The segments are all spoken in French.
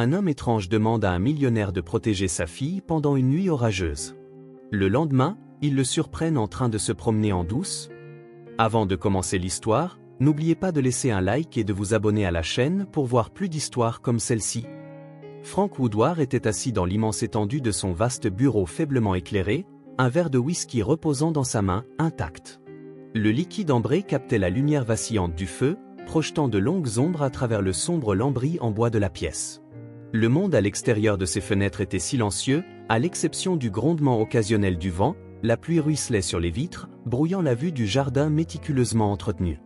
Un homme étrange demande à un millionnaire de protéger sa fille pendant une nuit orageuse. Le lendemain, ils le surprennent en train de se promener en douce. Avant de commencer l'histoire, n'oubliez pas de laisser un like et de vous abonner à la chaîne pour voir plus d'histoires comme celle-ci. Frank Woodward était assis dans l'immense étendue de son vaste bureau faiblement éclairé, un verre de whisky reposant dans sa main, intact. Le liquide ambré captait la lumière vacillante du feu, projetant de longues ombres à travers le sombre lambris en bois de la pièce. Le monde à l'extérieur de ses fenêtres était silencieux, à l'exception du grondement occasionnel du vent. La pluie ruisselait sur les vitres, brouillant la vue du jardin méticuleusement entretenu.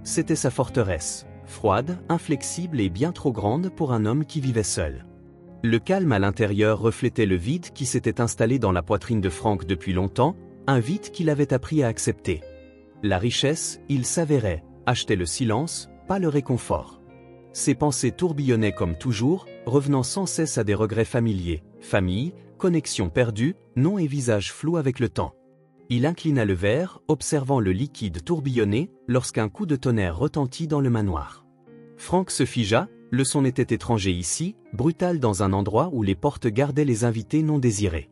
C'était sa forteresse, froide, inflexible et bien trop grande pour un homme qui vivait seul. Le calme à l'intérieur reflétait le vide qui s'était installé dans la poitrine de Frank depuis longtemps, un vide qu'il avait appris à accepter. La richesse, il s'avérait, achetait le silence, pas le réconfort. Ses pensées tourbillonnaient comme toujours, revenant sans cesse à des regrets familiers, famille, connexion perdue, nom et visage flous avec le temps. Il inclina le verre, observant le liquide tourbillonner, lorsqu'un coup de tonnerre retentit dans le manoir. Frank se figea, le son était étranger ici, brutal dans un endroit où les portes gardaient les invités non désirés.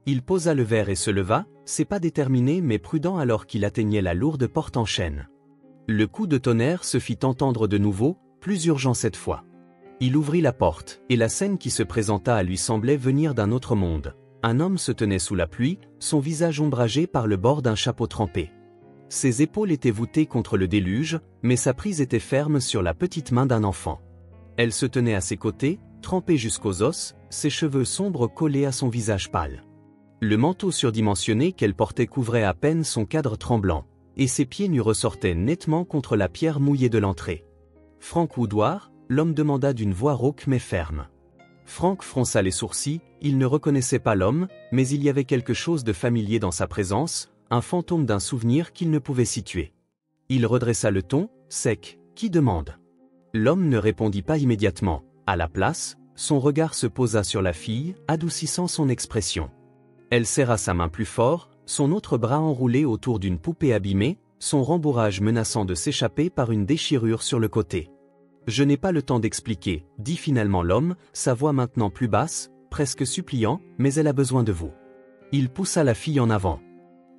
Il posa le verre et se leva, ses pas déterminés mais prudents alors qu'il atteignait la lourde porte en chêne. Le coup de tonnerre se fit entendre de nouveau, plus urgent cette fois. Il ouvrit la porte, et la scène qui se présenta à lui semblait venir d'un autre monde. Un homme se tenait sous la pluie, son visage ombragé par le bord d'un chapeau trempé. Ses épaules étaient voûtées contre le déluge, mais sa prise était ferme sur la petite main d'un enfant. Elle se tenait à ses côtés, trempée jusqu'aux os, ses cheveux sombres collés à son visage pâle. Le manteau surdimensionné qu'elle portait couvrait à peine son cadre tremblant, et ses pieds nus ressortaient nettement contre la pierre mouillée de l'entrée. Frank Woodward, l'homme demanda d'une voix rauque mais ferme. Frank fronça les sourcils, il ne reconnaissait pas l'homme, mais il y avait quelque chose de familier dans sa présence, un fantôme d'un souvenir qu'il ne pouvait situer. Il redressa le ton, sec, « Qui demande ?» L'homme ne répondit pas immédiatement. À la place, son regard se posa sur la fille, adoucissant son expression. Elle serra sa main plus fort, son autre bras enroulé autour d'une poupée abîmée, son rembourrage menaçant de s'échapper par une déchirure sur le côté. « Je n'ai pas le temps d'expliquer, » dit finalement l'homme, sa voix maintenant plus basse, presque suppliant, « mais elle a besoin de vous. » Il poussa la fille en avant.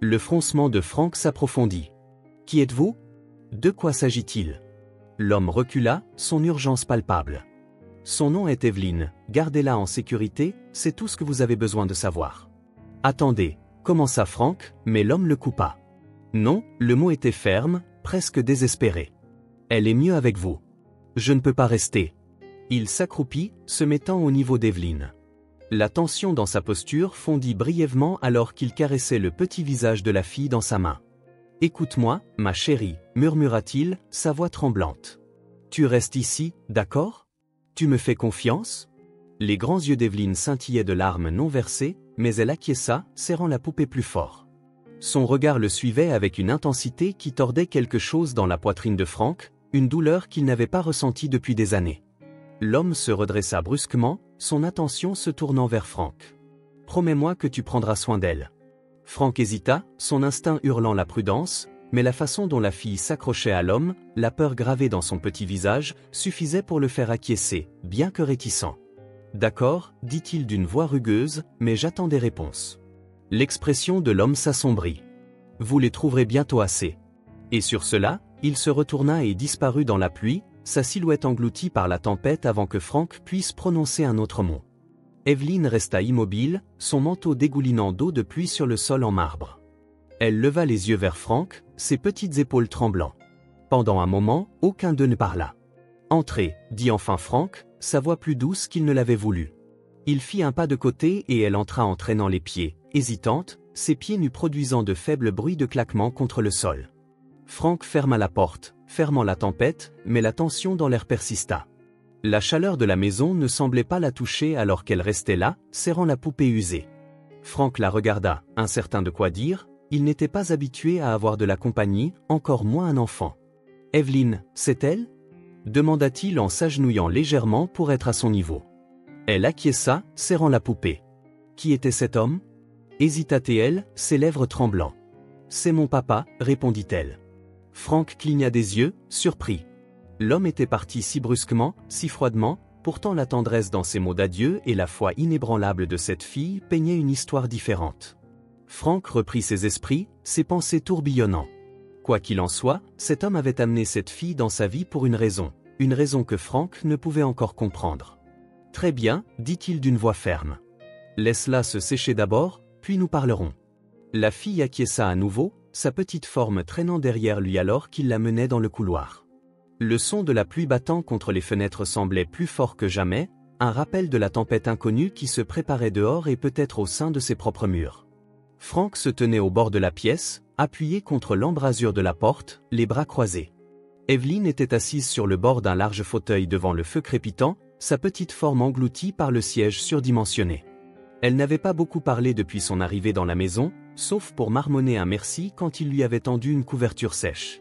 Le froncement de Frank s'approfondit. « Qui êtes-vous ? De quoi s'agit-il » L'homme recula, son urgence palpable. « Son nom est Evelyn, gardez-la en sécurité, c'est tout ce que vous avez besoin de savoir. » « Attendez, » commença Frank, mais l'homme le coupa. Non, le mot était ferme, presque désespéré. « Elle est mieux avec vous. » « Je ne peux pas rester. » Il s'accroupit, se mettant au niveau d'Evelyn. La tension dans sa posture fondit brièvement alors qu'il caressait le petit visage de la fille dans sa main. « Écoute-moi, ma chérie, » murmura-t-il, sa voix tremblante. « Tu restes ici, d'accord ? Tu me fais confiance ?» Les grands yeux d'Evelyn scintillaient de larmes non versées, mais elle acquiesça, serrant la poupée plus fort. Son regard le suivait avec une intensité qui tordait quelque chose dans la poitrine de Frank, une douleur qu'il n'avait pas ressentie depuis des années. L'homme se redressa brusquement, son attention se tournant vers Frank. « Promets-moi que tu prendras soin d'elle. » Frank hésita, son instinct hurlant la prudence, mais la façon dont la fille s'accrochait à l'homme, la peur gravée dans son petit visage, suffisait pour le faire acquiescer, bien que réticent. « D'accord, » dit-il d'une voix rugueuse, « mais j'attends des réponses. » L'expression de l'homme s'assombrit. « Vous les trouverez bientôt assez. » Et sur cela, il se retourna et disparut dans la pluie, sa silhouette engloutie par la tempête avant que Frank puisse prononcer un autre mot. Evelyn resta immobile, son manteau dégoulinant d'eau de pluie sur le sol en marbre. Elle leva les yeux vers Frank, ses petites épaules tremblant. Pendant un moment, aucun d'eux ne parla. « Entrez, » dit enfin Frank, sa voix plus douce qu'il ne l'avait voulu. Il fit un pas de côté et elle entra en traînant les pieds, hésitante, ses pieds nus produisant de faibles bruits de claquements contre le sol. Frank ferma la porte, fermant la tempête, mais la tension dans l'air persista. La chaleur de la maison ne semblait pas la toucher alors qu'elle restait là, serrant la poupée usée. Frank la regarda, incertain de quoi dire, il n'était pas habitué à avoir de la compagnie, encore moins un enfant. « Evelyn, c'est elle ?» demanda-t-il en s'agenouillant légèrement pour être à son niveau. Elle acquiesça, serrant la poupée. Qui était cet homme ? Hésita-t-elle, ses lèvres tremblant. « C'est mon papa, répondit-elle. Frank cligna des yeux, surpris. L'homme était parti si brusquement, si froidement, Pourtant la tendresse dans ses mots d'adieu et la foi inébranlable de cette fille peignaient une histoire différente. Franck reprit ses esprits, ses pensées tourbillonnant. Quoi qu'il en soit, cet homme avait amené cette fille dans sa vie pour une raison que Franck ne pouvait encore comprendre. « Très bien, dit-il d'une voix ferme. Laisse-la se sécher d'abord, puis nous parlerons. » La fille acquiesça à nouveau, sa petite forme traînant derrière lui alors qu'il la menait dans le couloir. Le son de la pluie battant contre les fenêtres semblait plus fort que jamais, un rappel de la tempête inconnue qui se préparait dehors et peut-être au sein de ses propres murs. Franck se tenait au bord de la pièce, appuyé contre l'embrasure de la porte, les bras croisés. Evelyne était assise sur le bord d'un large fauteuil devant le feu crépitant, sa petite forme engloutie par le siège surdimensionné. Elle n'avait pas beaucoup parlé depuis son arrivée dans la maison, sauf pour marmonner un merci quand il lui avait tendu une couverture sèche.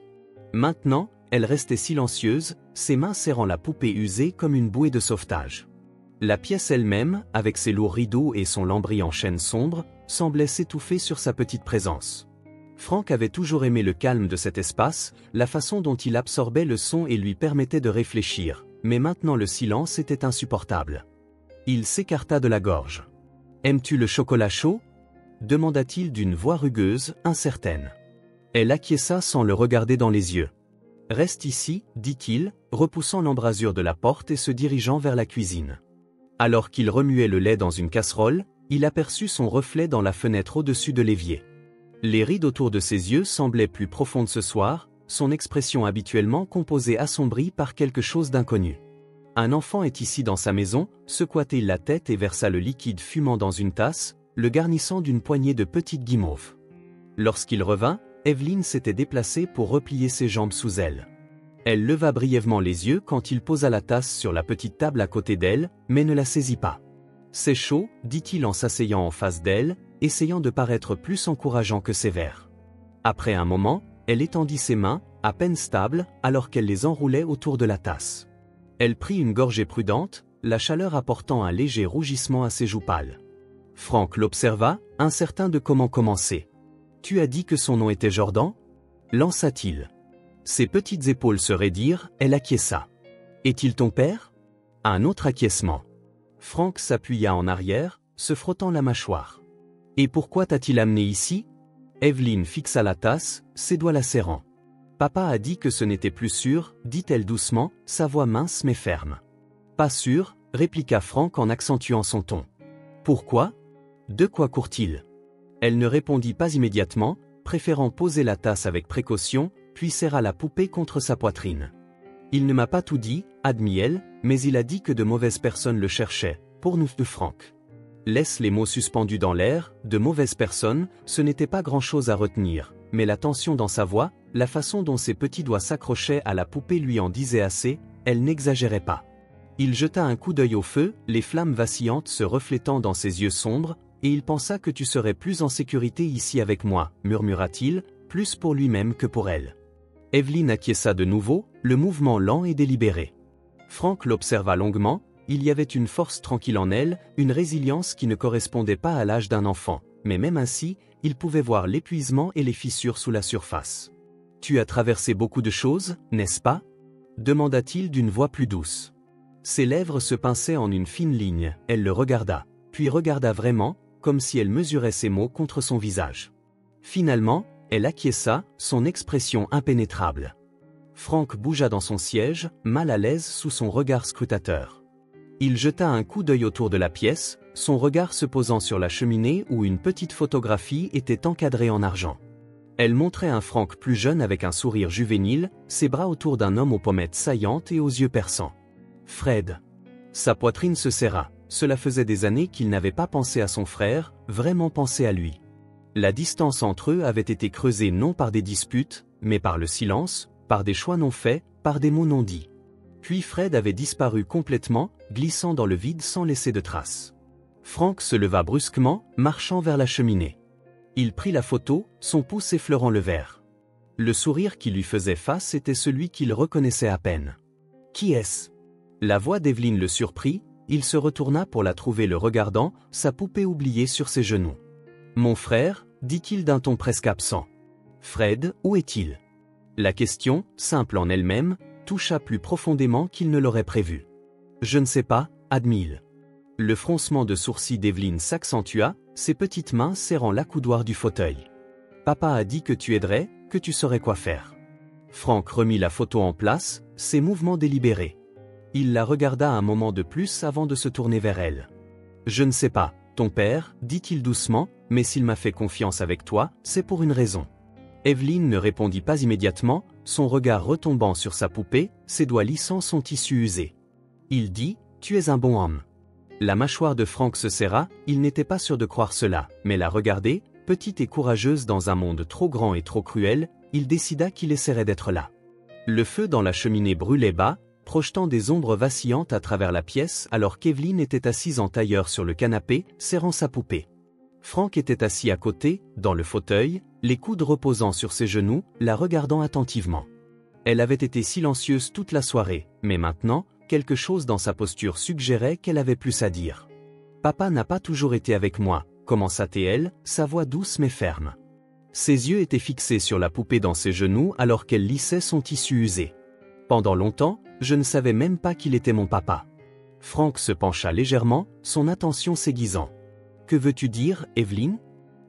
Maintenant, elle restait silencieuse, ses mains serrant la poupée usée comme une bouée de sauvetage. La pièce elle-même, avec ses lourds rideaux et son lambris en chêne sombre, semblait s'étouffer sur sa petite présence. Franck avait toujours aimé le calme de cet espace, la façon dont il absorbait le son et lui permettait de réfléchir, mais maintenant le silence était insupportable. Il s'écarta de la gorge. « Aimes-tu le chocolat chaud ?» demanda-t-il d'une voix rugueuse, incertaine. Elle acquiesça sans le regarder dans les yeux. « Reste ici, dit-il, repoussant l'embrasure de la porte et se dirigeant vers la cuisine. Alors qu'il remuait le lait dans une casserole, il aperçut son reflet dans la fenêtre au-dessus de l'évier. Les rides autour de ses yeux semblaient plus profondes ce soir, son expression habituellement composée assombrie par quelque chose d'inconnu. « Un enfant est ici dans sa maison », secoua-t-il la tête et versa le liquide fumant dans une tasse, le garnissant d'une poignée de petites guimauves. Lorsqu'il revint, Evelyne s'était déplacée pour replier ses jambes sous elle. Elle leva brièvement les yeux quand il posa la tasse sur la petite table à côté d'elle, mais ne la saisit pas. « C'est chaud », dit-il en s'asseyant en face d'elle, essayant de paraître plus encourageant que sévère. Après un moment, elle étendit ses mains, à peine stables, alors qu'elle les enroulait autour de la tasse. Elle prit une gorgée prudente, la chaleur apportant un léger rougissement à ses joues pâles. Franck l'observa, incertain de comment commencer. « Tu as dit que son nom était Jordan ?» lança-t-il. Ses petites épaules se raidirent, elle acquiesça. « Est-il ton père ?» Un autre acquiescement. Franck s'appuya en arrière, se frottant la mâchoire. « Et pourquoi t'a-t-il amené ici ?» Evelyne fixa la tasse, ses doigts la serrant. « Papa a dit que ce n'était plus sûr, dit-elle doucement, sa voix mince mais ferme. « Pas sûr », répliqua Franck en accentuant son ton. « Pourquoi ? De quoi court-il » Elle ne répondit pas immédiatement, préférant poser la tasse avec précaution, puis serra la poupée contre sa poitrine. « Il ne m'a pas tout dit, admit-elle, mais il a dit que de mauvaises personnes le cherchaient, pour nous de Franck. » Laisse les mots suspendus dans l'air, de mauvaises personnes, ce n'était pas grand-chose à retenir, mais la tension dans sa voix, la façon dont ses petits doigts s'accrochaient à la poupée lui en disait assez, elle n'exagérait pas. Il jeta un coup d'œil au feu, les flammes vacillantes se reflétant dans ses yeux sombres, et il pensa que tu serais plus en sécurité ici avec moi, murmura-t-il, plus pour lui-même que pour elle. Evelyne acquiesça de nouveau, le mouvement lent et délibéré. Franck l'observa longuement, il y avait une force tranquille en elle, une résilience qui ne correspondait pas à l'âge d'un enfant, mais même ainsi, il pouvait voir l'épuisement et les fissures sous la surface. « Tu as traversé beaucoup de choses, n'est-ce pas ?» demanda-t-il d'une voix plus douce. Ses lèvres se pinçaient en une fine ligne, elle le regarda, puis regarda vraiment, comme si elle mesurait ses mots contre son visage. Finalement, elle acquiesça, son expression impénétrable. Franck bougea dans son siège, mal à l'aise sous son regard scrutateur. Il jeta un coup d'œil autour de la pièce, son regard se posant sur la cheminée où une petite photographie était encadrée en argent. Elle montrait un Franck plus jeune avec un sourire juvénile, ses bras autour d'un homme aux pommettes saillantes et aux yeux perçants. Fred. Sa poitrine se serra. Cela faisait des années qu'il n'avait pas pensé à son frère, vraiment pensé à lui. La distance entre eux avait été creusée non par des disputes, mais par le silence, par des choix non faits, par des mots non dits. Puis Fred avait disparu complètement, glissant dans le vide sans laisser de traces. Franck se leva brusquement, marchant vers la cheminée. Il prit la photo, son pouce effleurant le verre. Le sourire qui lui faisait face était celui qu'il reconnaissait à peine. « Qui est-ce » La voix d'Evelyne le surprit, il se retourna pour la trouver le regardant, sa poupée oubliée sur ses genoux. « Mon frère » dit-il d'un ton presque absent. « Fred, où est-il » La question, simple en elle-même, toucha plus profondément qu'il ne l'aurait prévu. Je ne sais pas, admit-il. Le froncement de sourcils d'Evelyne s'accentua, ses petites mains serrant l'accoudoir du fauteuil. Papa a dit que tu aiderais, que tu saurais quoi faire. Franck remit la photo en place, ses mouvements délibérés. Il la regarda un moment de plus avant de se tourner vers elle. Je ne sais pas, ton père, dit-il doucement, mais s'il m'a fait confiance avec toi, c'est pour une raison. Evelyne ne répondit pas immédiatement, son regard retombant sur sa poupée, ses doigts lissant son tissu usé. Il dit, tu es un bon homme. La mâchoire de Franck se serra, il n'était pas sûr de croire cela, mais la regarder, petite et courageuse dans un monde trop grand et trop cruel, il décida qu'il essaierait d'être là. Le feu dans la cheminée brûlait bas, projetant des ombres vacillantes à travers la pièce alors qu'Evelyne était assise en tailleur sur le canapé, serrant sa poupée. Franck était assis à côté, dans le fauteuil, les coudes reposant sur ses genoux, la regardant attentivement. Elle avait été silencieuse toute la soirée, mais maintenant, quelque chose dans sa posture suggérait qu'elle avait plus à dire. « Papa n'a pas toujours été avec moi », commença-t-elle, sa voix douce mais ferme. Ses yeux étaient fixés sur la poupée dans ses genoux alors qu'elle lissait son tissu usé. Pendant longtemps, je ne savais même pas qu'il était mon papa. Franck se pencha légèrement, son attention s'aiguisant. « Que veux-tu dire, Evelyne »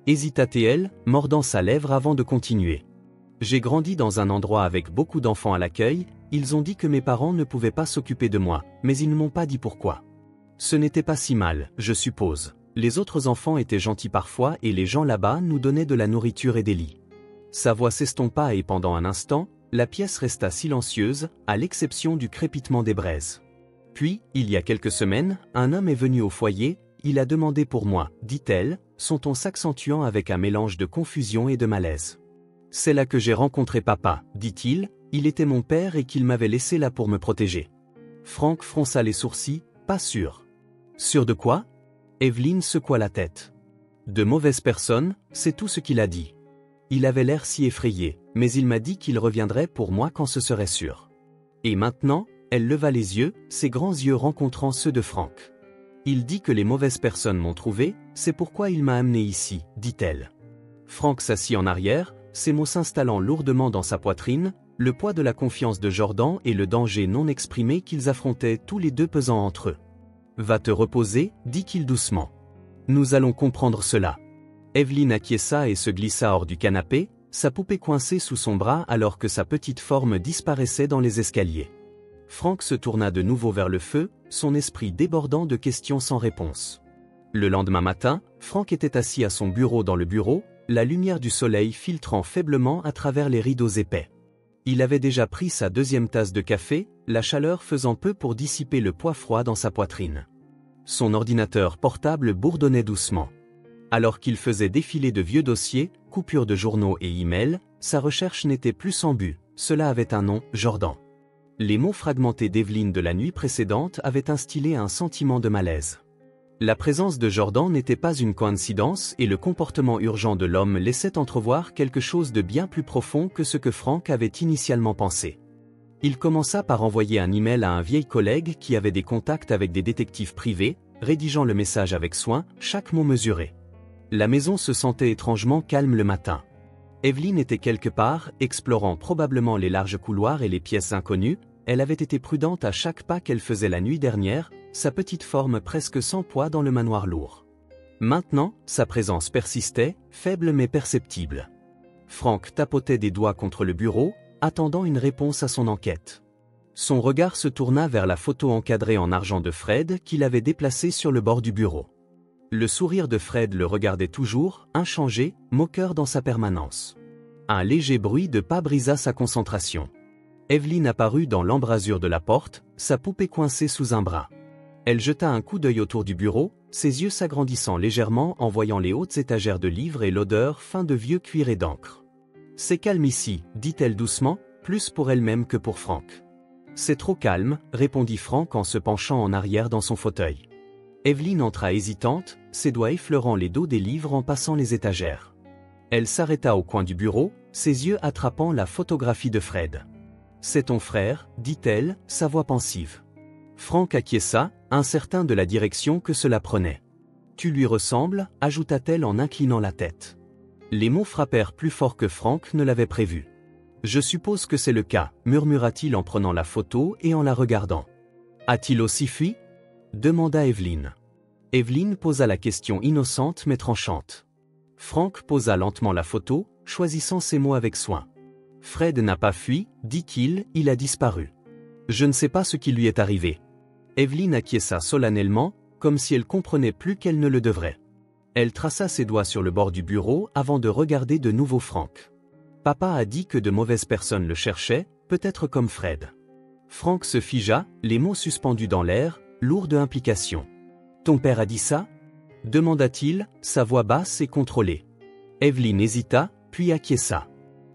hésita-t-elle, mordant sa lèvre avant de continuer. « J'ai grandi dans un endroit avec beaucoup d'enfants à l'accueil, ils ont dit que mes parents ne pouvaient pas s'occuper de moi, mais ils ne m'ont pas dit pourquoi. Ce n'était pas si mal, je suppose. Les autres enfants étaient gentils parfois et les gens là-bas nous donnaient de la nourriture et des lits. » Sa voix s'estompa et pendant un instant, la pièce resta silencieuse, à l'exception du crépitement des braises. Puis, il y a quelques semaines, un homme est venu au foyer, il a demandé pour moi, dit-elle, son ton s'accentuant avec un mélange de confusion et de malaise. C'est là que j'ai rencontré papa, dit-il, il était mon père et qu'il m'avait laissé là pour me protéger. Franck fronça les sourcils, pas sûr. Sûr de quoi ? Evelyne secoua la tête. De mauvaises personnes, c'est tout ce qu'il a dit. Il avait l'air si effrayé, mais il m'a dit qu'il reviendrait pour moi quand ce serait sûr. Et maintenant, elle leva les yeux, ses grands yeux rencontrant ceux de Franck. Il dit que les mauvaises personnes m'ont trouvé, c'est pourquoi il m'a amené ici, dit-elle. Franck s'assit en arrière, ses mots s'installant lourdement dans sa poitrine, le poids de la confiance de Jordan et le danger non exprimé qu'ils affrontaient tous les deux pesant entre eux. Va te reposer, dit-il doucement. Nous allons comprendre cela. Evelyne acquiesça et se glissa hors du canapé, sa poupée coincée sous son bras alors que sa petite forme disparaissait dans les escaliers. Franck se tourna de nouveau vers le feu, son esprit débordant de questions sans réponse. Le lendemain matin, Franck était assis à son bureau dans le bureau, la lumière du soleil filtrant faiblement à travers les rideaux épais. Il avait déjà pris sa deuxième tasse de café, la chaleur faisant peu pour dissiper le poids froid dans sa poitrine. Son ordinateur portable bourdonnait doucement. Alors qu'il faisait défiler de vieux dossiers, coupures de journaux et emails, sa recherche n'était plus sans but, cela avait un nom, Jordan. Les mots fragmentés d'Evelyne de la nuit précédente avaient instillé un sentiment de malaise. La présence de Jordan n'était pas une coïncidence et le comportement urgent de l'homme laissait entrevoir quelque chose de bien plus profond que ce que Franck avait initialement pensé. Il commença par envoyer un email à un vieil collègue qui avait des contacts avec des détectives privés, rédigeant le message avec soin, chaque mot mesuré. La maison se sentait étrangement calme le matin. Evelyne était quelque part, explorant probablement les larges couloirs et les pièces inconnues, elle avait été prudente à chaque pas qu'elle faisait la nuit dernière, sa petite forme presque sans poids dans le manoir lourd. Maintenant, sa présence persistait, faible mais perceptible. Franck tapotait des doigts contre le bureau, attendant une réponse à son enquête. Son regard se tourna vers la photo encadrée en argent de Fred qu'il avait déplacée sur le bord du bureau. Le sourire de Fred le regardait toujours, inchangé, moqueur dans sa permanence. Un léger bruit de pas brisa sa concentration. Evelyne apparut dans l'embrasure de la porte, sa poupée coincée sous un bras. Elle jeta un coup d'œil autour du bureau, ses yeux s'agrandissant légèrement en voyant les hautes étagères de livres et l'odeur fin de vieux cuir et d'encre. « C'est calme ici, dit-elle doucement, plus pour elle-même que pour Franck. »« C'est trop calme, répondit Franck en se penchant en arrière dans son fauteuil. Evelyne entra hésitante, ses doigts effleurant les dos des livres en passant les étagères. Elle s'arrêta au coin du bureau, ses yeux attrapant la photographie de Fred. « C'est ton frère, dit-elle, sa voix pensive. Franck acquiesça, incertain de la direction que cela prenait. « Tu lui ressembles, ajouta-t-elle en inclinant la tête. Les mots frappèrent plus fort que Franck ne l'avait prévu. « Je suppose que c'est le cas, murmura-t-il en prenant la photo et en la regardant. A-t-il aussi fui? Demanda Evelyne. Evelyne posa la question innocente mais tranchante. Frank posa lentement la photo, choisissant ses mots avec soin. Fred n'a pas fui, dit-il, il a disparu. Je ne sais pas ce qui lui est arrivé. Evelyne acquiesça solennellement, comme si elle comprenait plus qu'elle ne le devrait. Elle traça ses doigts sur le bord du bureau avant de regarder de nouveau Frank. Papa a dit que de mauvaises personnes le cherchaient, peut-être comme Fred. Frank se figea, les mots suspendus dans l'air, lourds d'implication. Ton père a dit ça? Demanda-t-il, sa voix basse et contrôlée. Evelyne hésita, puis acquiesça.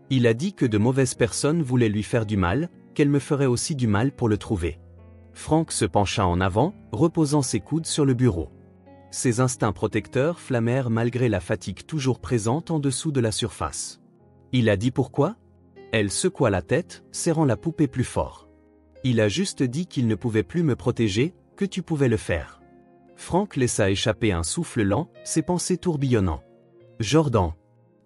Il a dit que de mauvaises personnes voulaient lui faire du mal, qu'elle me ferait aussi du mal pour le trouver. Frank se pencha en avant, reposant ses coudes sur le bureau. Ses instincts protecteurs flammèrent malgré la fatigue toujours présente en dessous de la surface. Il a dit pourquoi? Elle secoua la tête, serrant la poupée plus fort. Il a juste dit qu'il ne pouvait plus me protéger, que tu pouvais le faire. Frank laissa échapper un souffle lent, ses pensées tourbillonnant. Jordan.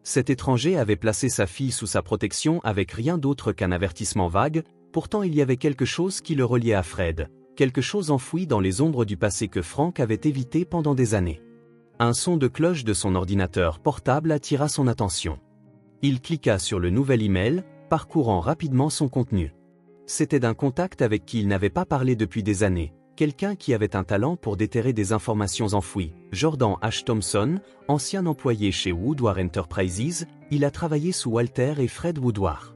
Cet étranger avait placé sa fille sous sa protection avec rien d'autre qu'un avertissement vague, pourtant il y avait quelque chose qui le reliait à Fred, quelque chose enfoui dans les ombres du passé que Frank avait évité pendant des années. Un son de cloche de son ordinateur portable attira son attention. Il cliqua sur le nouvel email, parcourant rapidement son contenu. C'était d'un contact avec qui il n'avait pas parlé depuis des années, quelqu'un qui avait un talent pour déterrer des informations enfouies. Jordan H. Thompson, ancien employé chez Woodward Enterprises, il a travaillé sous Walter et Fred Woodward.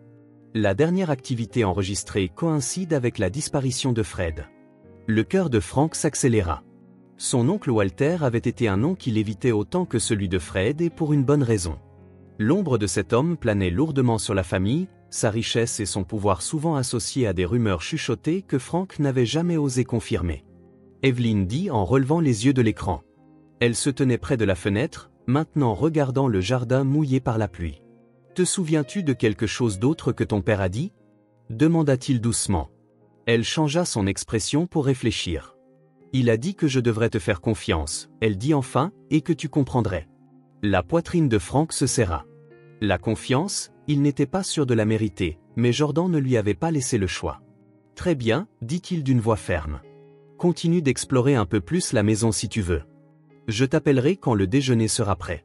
La dernière activité enregistrée coïncide avec la disparition de Fred. Le cœur de Frank s'accéléra. Son oncle Walter avait été un nom qu'il évitait autant que celui de Fred et pour une bonne raison. L'ombre de cet homme planait lourdement sur la famille, sa richesse et son pouvoir souvent associés à des rumeurs chuchotées que Frank n'avait jamais osé confirmer. Evelyne dit en relevant les yeux de l'écran. Elle se tenait près de la fenêtre, maintenant regardant le jardin mouillé par la pluie. « Te souviens-tu de quelque chose d'autre que ton père a dit » demanda-t-il doucement. Elle changea son expression pour réfléchir. « Il a dit que je devrais te faire confiance, elle dit enfin, et que tu comprendrais. » La poitrine de Frank se serra. La confiance, il n'était pas sûr de la mériter, mais Jordan ne lui avait pas laissé le choix. « Très bien, dit-il d'une voix ferme. Continue d'explorer un peu plus la maison si tu veux. Je t'appellerai quand le déjeuner sera prêt. »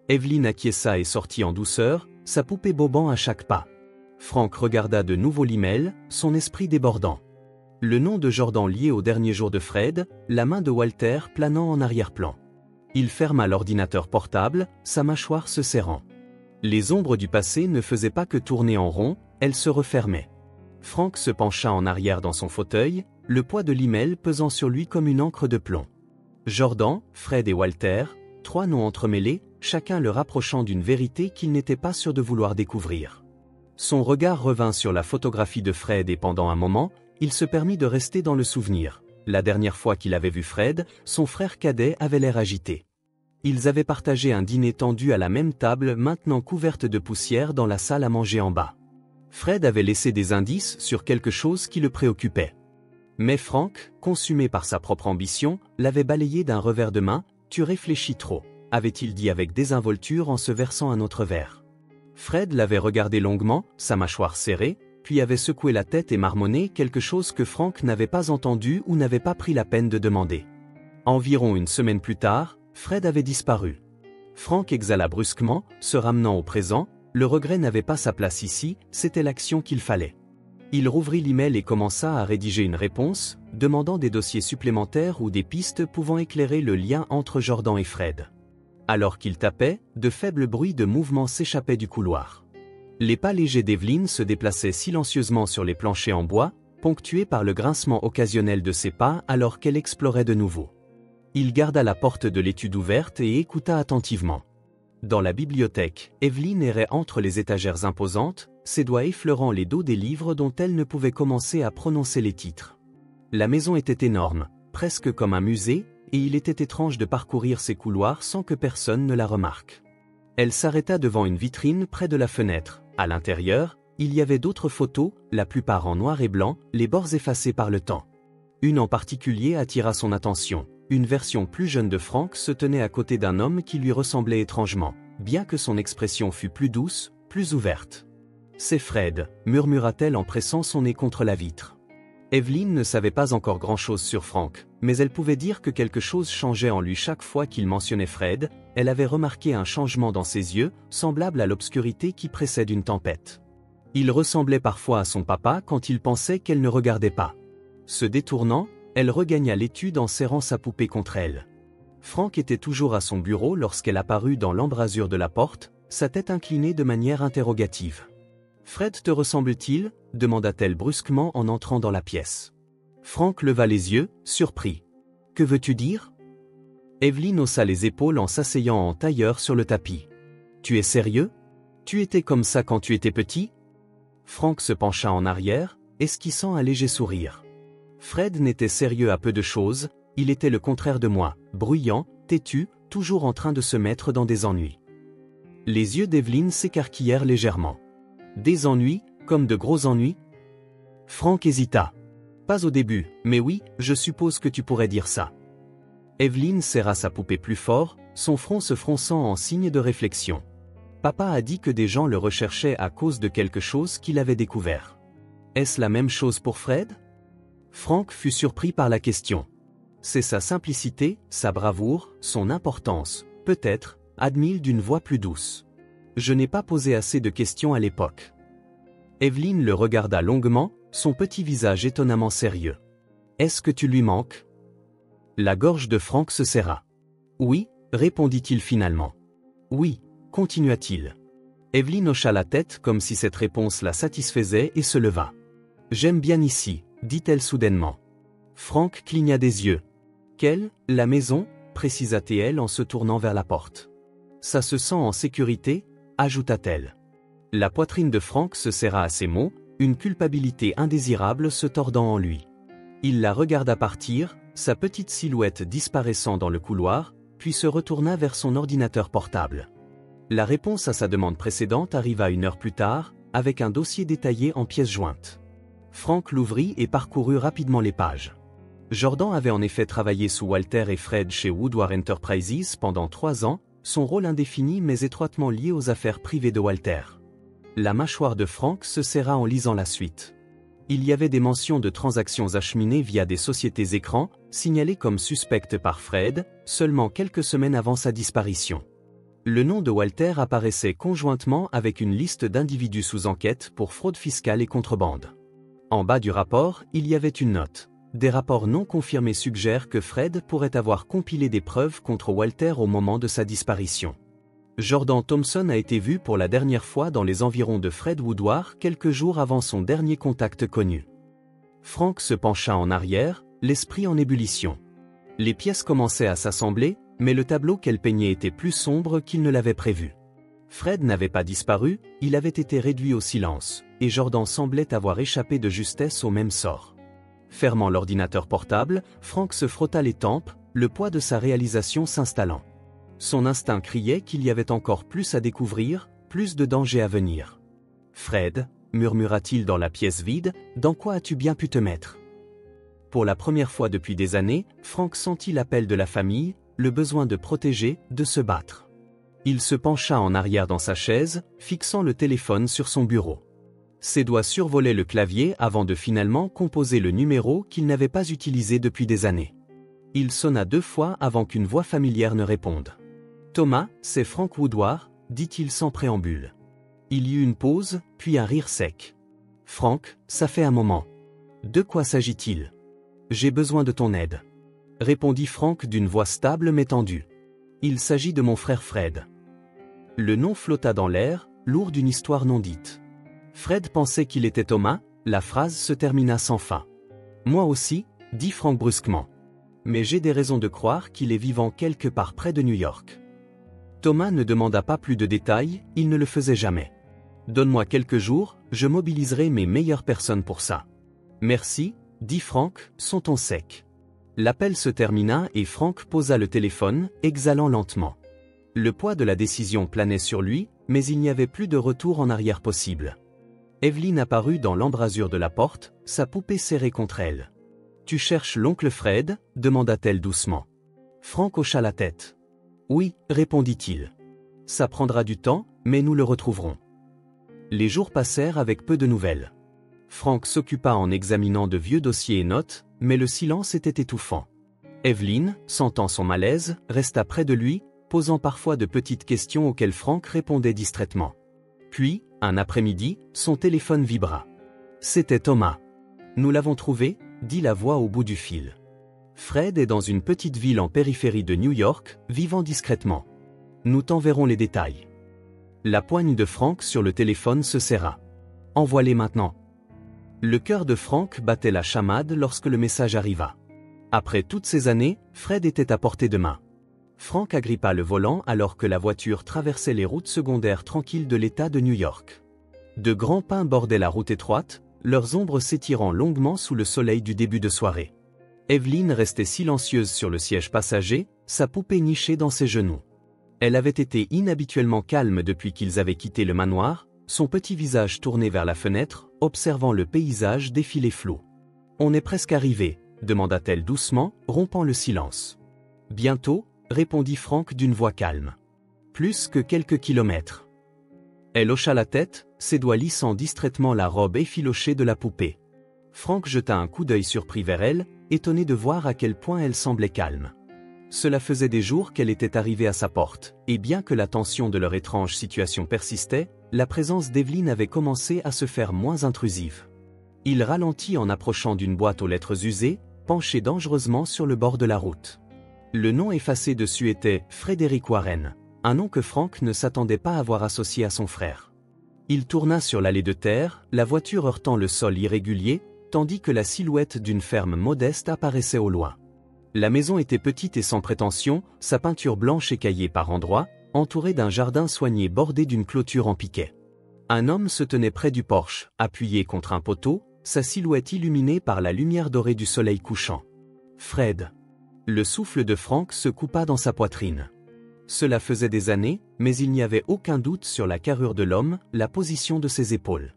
Evelyne acquiesça et sortit en douceur, sa poupée bobant à chaque pas. Frank regarda de nouveau l'email, son esprit débordant. Le nom de Jordan lié au dernier jour de Fred, la main de Walter planant en arrière-plan. Il ferma l'ordinateur portable, sa mâchoire se serrant. Les ombres du passé ne faisaient pas que tourner en rond, elles se refermaient. Frank se pencha en arrière dans son fauteuil, le poids de l'email pesant sur lui comme une encre de plomb. Jordan, Fred et Walter, trois noms entremêlés, chacun le rapprochant d'une vérité qu'il n'était pas sûr de vouloir découvrir. Son regard revint sur la photographie de Fred et pendant un moment, il se permit de rester dans le souvenir. La dernière fois qu'il avait vu Fred, son frère cadet avait l'air agité. Ils avaient partagé un dîner tendu à la même table maintenant couverte de poussière dans la salle à manger en bas. Fred avait laissé des indices sur quelque chose qui le préoccupait. Mais Frank, consumé par sa propre ambition, l'avait balayé d'un revers de main. « Tu réfléchis trop », avait-il dit avec désinvolture en se versant un autre verre. Fred l'avait regardé longuement, sa mâchoire serrée, puis avait secoué la tête et marmonné quelque chose que Frank n'avait pas entendu ou n'avait pas pris la peine de demander. Environ une semaine plus tard, Fred avait disparu. Frank exhala brusquement, se ramenant au présent, le regret n'avait pas sa place ici, c'était l'action qu'il fallait. Il rouvrit l'email et commença à rédiger une réponse, demandant des dossiers supplémentaires ou des pistes pouvant éclairer le lien entre Jordan et Fred. Alors qu'il tapait, de faibles bruits de mouvements s'échappaient du couloir. Les pas légers d'Evelyne se déplaçaient silencieusement sur les planchers en bois, ponctués par le grincement occasionnel de ses pas alors qu'elle explorait de nouveau. Il garda la porte de l'étude ouverte et écouta attentivement. Dans la bibliothèque, Evelyne errait entre les étagères imposantes, ses doigts effleurant les dos des livres dont elle ne pouvait commencer à prononcer les titres. La maison était énorme, presque comme un musée, et il était étrange de parcourir ces couloirs sans que personne ne la remarque. Elle s'arrêta devant une vitrine près de la fenêtre. À l'intérieur, il y avait d'autres photos, la plupart en noir et blanc, les bords effacés par le temps. Une en particulier attira son attention. Une version plus jeune de Frank se tenait à côté d'un homme qui lui ressemblait étrangement, bien que son expression fût plus douce, plus ouverte. « C'est Fred », murmura-t-elle en pressant son nez contre la vitre. Evelyne ne savait pas encore grand-chose sur Frank, mais elle pouvait dire que quelque chose changeait en lui chaque fois qu'il mentionnait Fred. Elle avait remarqué un changement dans ses yeux, semblable à l'obscurité qui précède une tempête. Il ressemblait parfois à son papa quand il pensait qu'elle ne regardait pas. Se détournant, elle regagna l'étude en serrant sa poupée contre elle. Frank était toujours à son bureau lorsqu'elle apparut dans l'embrasure de la porte, sa tête inclinée de manière interrogative. « Fred te ressemble-t-il » demanda-t-elle brusquement en entrant dans la pièce. Frank leva les yeux, surpris. « Que veux-tu dire » Evelyne haussa les épaules en s'asseyant en tailleur sur le tapis. « Tu es sérieux ? Tu étais comme ça quand tu étais petit » Frank se pencha en arrière, esquissant un léger sourire. Fred n'était sérieux à peu de choses, il était le contraire de moi, bruyant, têtu, toujours en train de se mettre dans des ennuis. Les yeux d'Evelyne s'écarquillèrent légèrement. Des ennuis, comme de gros ennuis ? Frank hésita. Pas au début, mais oui, je suppose que tu pourrais dire ça. Evelyne serra sa poupée plus fort, son front se fronçant en signe de réflexion. Papa a dit que des gens le recherchaient à cause de quelque chose qu'il avait découvert. Est-ce la même chose pour Fred ? Frank fut surpris par la question. C'est sa simplicité, sa bravoure, son importance, peut-être, admit-il d'une voix plus douce. Je n'ai pas posé assez de questions à l'époque. Evelyne le regarda longuement, son petit visage étonnamment sérieux. Est-ce que tu lui manques ? La gorge de Frank se serra. Oui, répondit-il finalement. Oui, continua-t-il. Evelyne hocha la tête comme si cette réponse la satisfaisait et se leva. J'aime bien ici, dit-elle soudainement. Frank cligna des yeux. Quelle, la maison, précisa-t-elle en se tournant vers la porte. Ça se sent en sécurité, ajouta-t-elle. La poitrine de Frank se serra à ces mots, une culpabilité indésirable se tordant en lui. Il la regarda partir, sa petite silhouette disparaissant dans le couloir, puis se retourna vers son ordinateur portable. La réponse à sa demande précédente arriva 1 heure plus tard, avec un dossier détaillé en pièces jointes. Frank l'ouvrit et parcourut rapidement les pages. Jordan avait en effet travaillé sous Walter et Fred chez Woodward Enterprises pendant 3 ans, son rôle indéfini mais étroitement lié aux affaires privées de Walter. La mâchoire de Frank se serra en lisant la suite. Il y avait des mentions de transactions acheminées via des sociétés écrans, signalées comme suspectes par Fred, seulement quelques semaines avant sa disparition. Le nom de Walter apparaissait conjointement avec une liste d'individus sous enquête pour fraude fiscale et contrebande. En bas du rapport, il y avait une note. Des rapports non confirmés suggèrent que Fred pourrait avoir compilé des preuves contre Walter au moment de sa disparition. Jordan Thompson a été vu pour la dernière fois dans les environs de Fred Woodward quelques jours avant son dernier contact connu. Frank se pencha en arrière, l'esprit en ébullition. Les pièces commençaient à s'assembler, mais le tableau qu'elle peignait était plus sombre qu'il ne l'avait prévu. Fred n'avait pas disparu, il avait été réduit au silence, et Jordan semblait avoir échappé de justesse au même sort. Fermant l'ordinateur portable, Frank se frotta les tempes, le poids de sa réalisation s'installant. Son instinct criait qu'il y avait encore plus à découvrir, plus de dangers à venir. « Fred, » murmura-t-il dans la pièce vide, « dans quoi as-tu bien pu te mettre ?» Pour la première fois depuis des années, Frank sentit l'appel de la famille, le besoin de protéger, de se battre. Il se pencha en arrière dans sa chaise, fixant le téléphone sur son bureau. Ses doigts survolaient le clavier avant de finalement composer le numéro qu'il n'avait pas utilisé depuis des années. Il sonna 2 fois avant qu'une voix familière ne réponde. « Thomas, c'est Frank Woodward » dit-il sans préambule. Il y eut une pause, puis un rire sec. « Frank, ça fait un moment. De quoi s'agit-il ? » « J'ai besoin de ton aide. » répondit Frank d'une voix stable mais tendue. « Il s'agit de mon frère Fred. » Le nom flotta dans l'air, lourd d'une histoire non dite. Fred pensait qu'il était Thomas, la phrase se termina sans fin. « Moi aussi » dit Frank brusquement. « Mais j'ai des raisons de croire qu'il est vivant quelque part près de New York. » Thomas ne demanda pas plus de détails, il ne le faisait jamais. « Donne-moi quelques jours, je mobiliserai mes meilleures personnes pour ça. »« Merci » dit Frank, son ton sec. L'appel se termina et Frank posa le téléphone, exhalant lentement. Le poids de la décision planait sur lui, mais il n'y avait plus de retour en arrière possible. Evelyne apparut dans l'embrasure de la porte, sa poupée serrée contre elle. « Tu cherches l'oncle Fred » demanda-t-elle doucement. Frank hocha la tête. « Oui » répondit-il. « Ça prendra du temps, mais nous le retrouverons. » Les jours passèrent avec peu de nouvelles. Frank s'occupa en examinant de vieux dossiers et notes, mais le silence était étouffant. Evelyn, sentant son malaise, resta près de lui, posant parfois de petites questions auxquelles Frank répondait distraitement. Puis, un après-midi, son téléphone vibra. C'était Thomas. « Nous l'avons trouvé », dit la voix au bout du fil. Fred est dans une petite ville en périphérie de New York, vivant discrètement. Nous t'enverrons les détails. La poigne de Frank sur le téléphone se serra. Envoie-les maintenant. Le cœur de Frank battait la chamade lorsque le message arriva. Après toutes ces années, Fred était à portée de main. Frank agrippa le volant alors que la voiture traversait les routes secondaires tranquilles de l'État de New York. De grands pins bordaient la route étroite, leurs ombres s'étirant longuement sous le soleil du début de soirée. Evelyn restait silencieuse sur le siège passager, sa poupée nichée dans ses genoux. Elle avait été inhabituellement calme depuis qu'ils avaient quitté le manoir, son petit visage tourné vers la fenêtre, observant le paysage défiler flou. « On est presque arrivé », demanda-t-elle doucement, rompant le silence. « Bientôt », répondit Frank d'une voix calme. « Plus que quelques kilomètres. » Elle hocha la tête, ses doigts lissant distraitement la robe effilochée de la poupée. Frank jeta un coup d'œil surpris vers elle, étonné de voir à quel point elle semblait calme. Cela faisait des jours qu'elle était arrivée à sa porte, et bien que la tension de leur étrange situation persistait, la présence d'Evelyn avait commencé à se faire moins intrusive. Il ralentit en approchant d'une boîte aux lettres usées, penchée dangereusement sur le bord de la route. Le nom effacé dessus était Frederick Warren, un nom que Frank ne s'attendait pas à voir associé à son frère. Il tourna sur l'allée de terre, la voiture heurtant le sol irrégulier, tandis que la silhouette d'une ferme modeste apparaissait au loin. La maison était petite et sans prétention, sa peinture blanche écaillée par endroits, entourée d'un jardin soigné bordé d'une clôture en piquet. Un homme se tenait près du porche, appuyé contre un poteau, sa silhouette illuminée par la lumière dorée du soleil couchant. Fred. Le souffle de Frank se coupa dans sa poitrine. Cela faisait des années, mais il n'y avait aucun doute sur la carrure de l'homme, la position de ses épaules.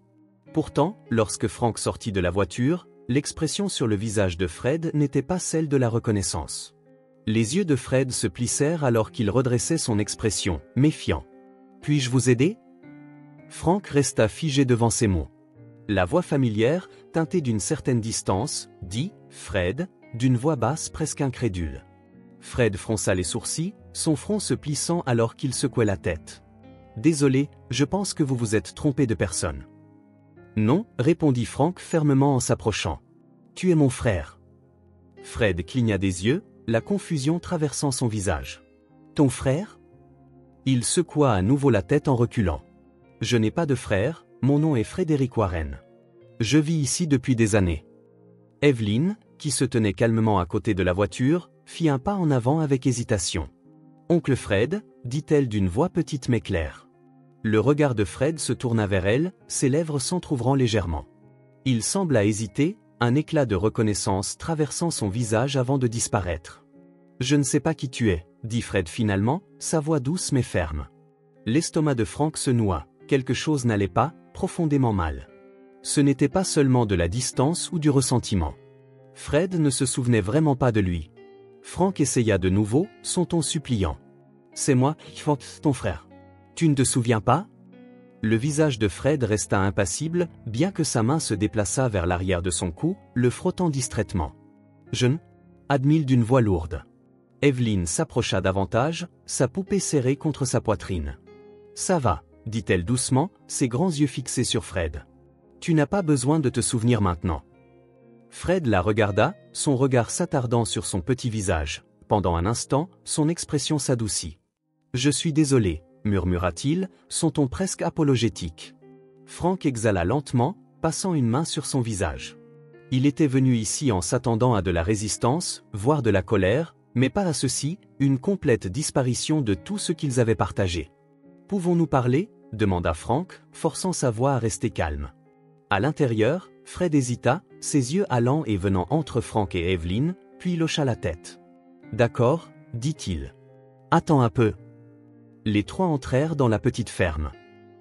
Pourtant, lorsque Frank sortit de la voiture, l'expression sur le visage de Fred n'était pas celle de la reconnaissance. Les yeux de Fred se plissèrent alors qu'il redressait son expression, méfiant. « Puis-je vous aider ?» Frank resta figé devant ces mots. La voix familière, teintée d'une certaine distance, dit « Fred », d'une voix basse presque incrédule. Fred fronça les sourcils, son front se plissant alors qu'il secouait la tête. « Désolé, je pense que vous vous êtes trompé de personne. » « Non, » répondit Frank fermement en s'approchant. « Tu es mon frère. » Fred cligna des yeux, la confusion traversant son visage. « Ton frère ?» Il secoua à nouveau la tête en reculant. « Je n'ai pas de frère, mon nom est Frederick Warren. Je vis ici depuis des années. » Evelyn, qui se tenait calmement à côté de la voiture, fit un pas en avant avec hésitation. « Oncle Fred » dit-elle d'une voix petite mais claire. Le regard de Fred se tourna vers elle, ses lèvres s'entr'ouvrant légèrement. Il sembla hésiter, un éclat de reconnaissance traversant son visage avant de disparaître. « Je ne sais pas qui tu es », dit Fred finalement, sa voix douce mais ferme. L'estomac de Frank se noua, quelque chose n'allait pas, profondément mal. Ce n'était pas seulement de la distance ou du ressentiment. Fred ne se souvenait vraiment pas de lui. Frank essaya de nouveau, son ton suppliant. « C'est moi, ton frère. Tu ne te souviens pas ?» Le visage de Fred resta impassible, bien que sa main se déplaçât vers l'arrière de son cou, le frottant distraitement. « Je ne » admit d'une voix lourde. Evelyn s'approcha davantage, sa poupée serrée contre sa poitrine. « Ça va », dit-elle doucement, ses grands yeux fixés sur Fred. « Tu n'as pas besoin de te souvenir maintenant. » Fred la regarda, son regard s'attardant sur son petit visage. Pendant un instant, son expression s'adoucit. « Je suis désolé », murmura-t-il, son ton presque apologétique. Frank exhala lentement, passant une main sur son visage. Il était venu ici en s'attendant à de la résistance, voire de la colère, mais pas à ceci, une complète disparition de tout ce qu'ils avaient partagé. « Pouvons-nous parler ?» demanda Frank, forçant sa voix à rester calme. À l'intérieur, Fred hésita, ses yeux allant et venant entre Frank et Evelyn, puis il hocha la tête. « D'accord, » dit-il. « Attends un peu. » Les trois entrèrent dans la petite ferme.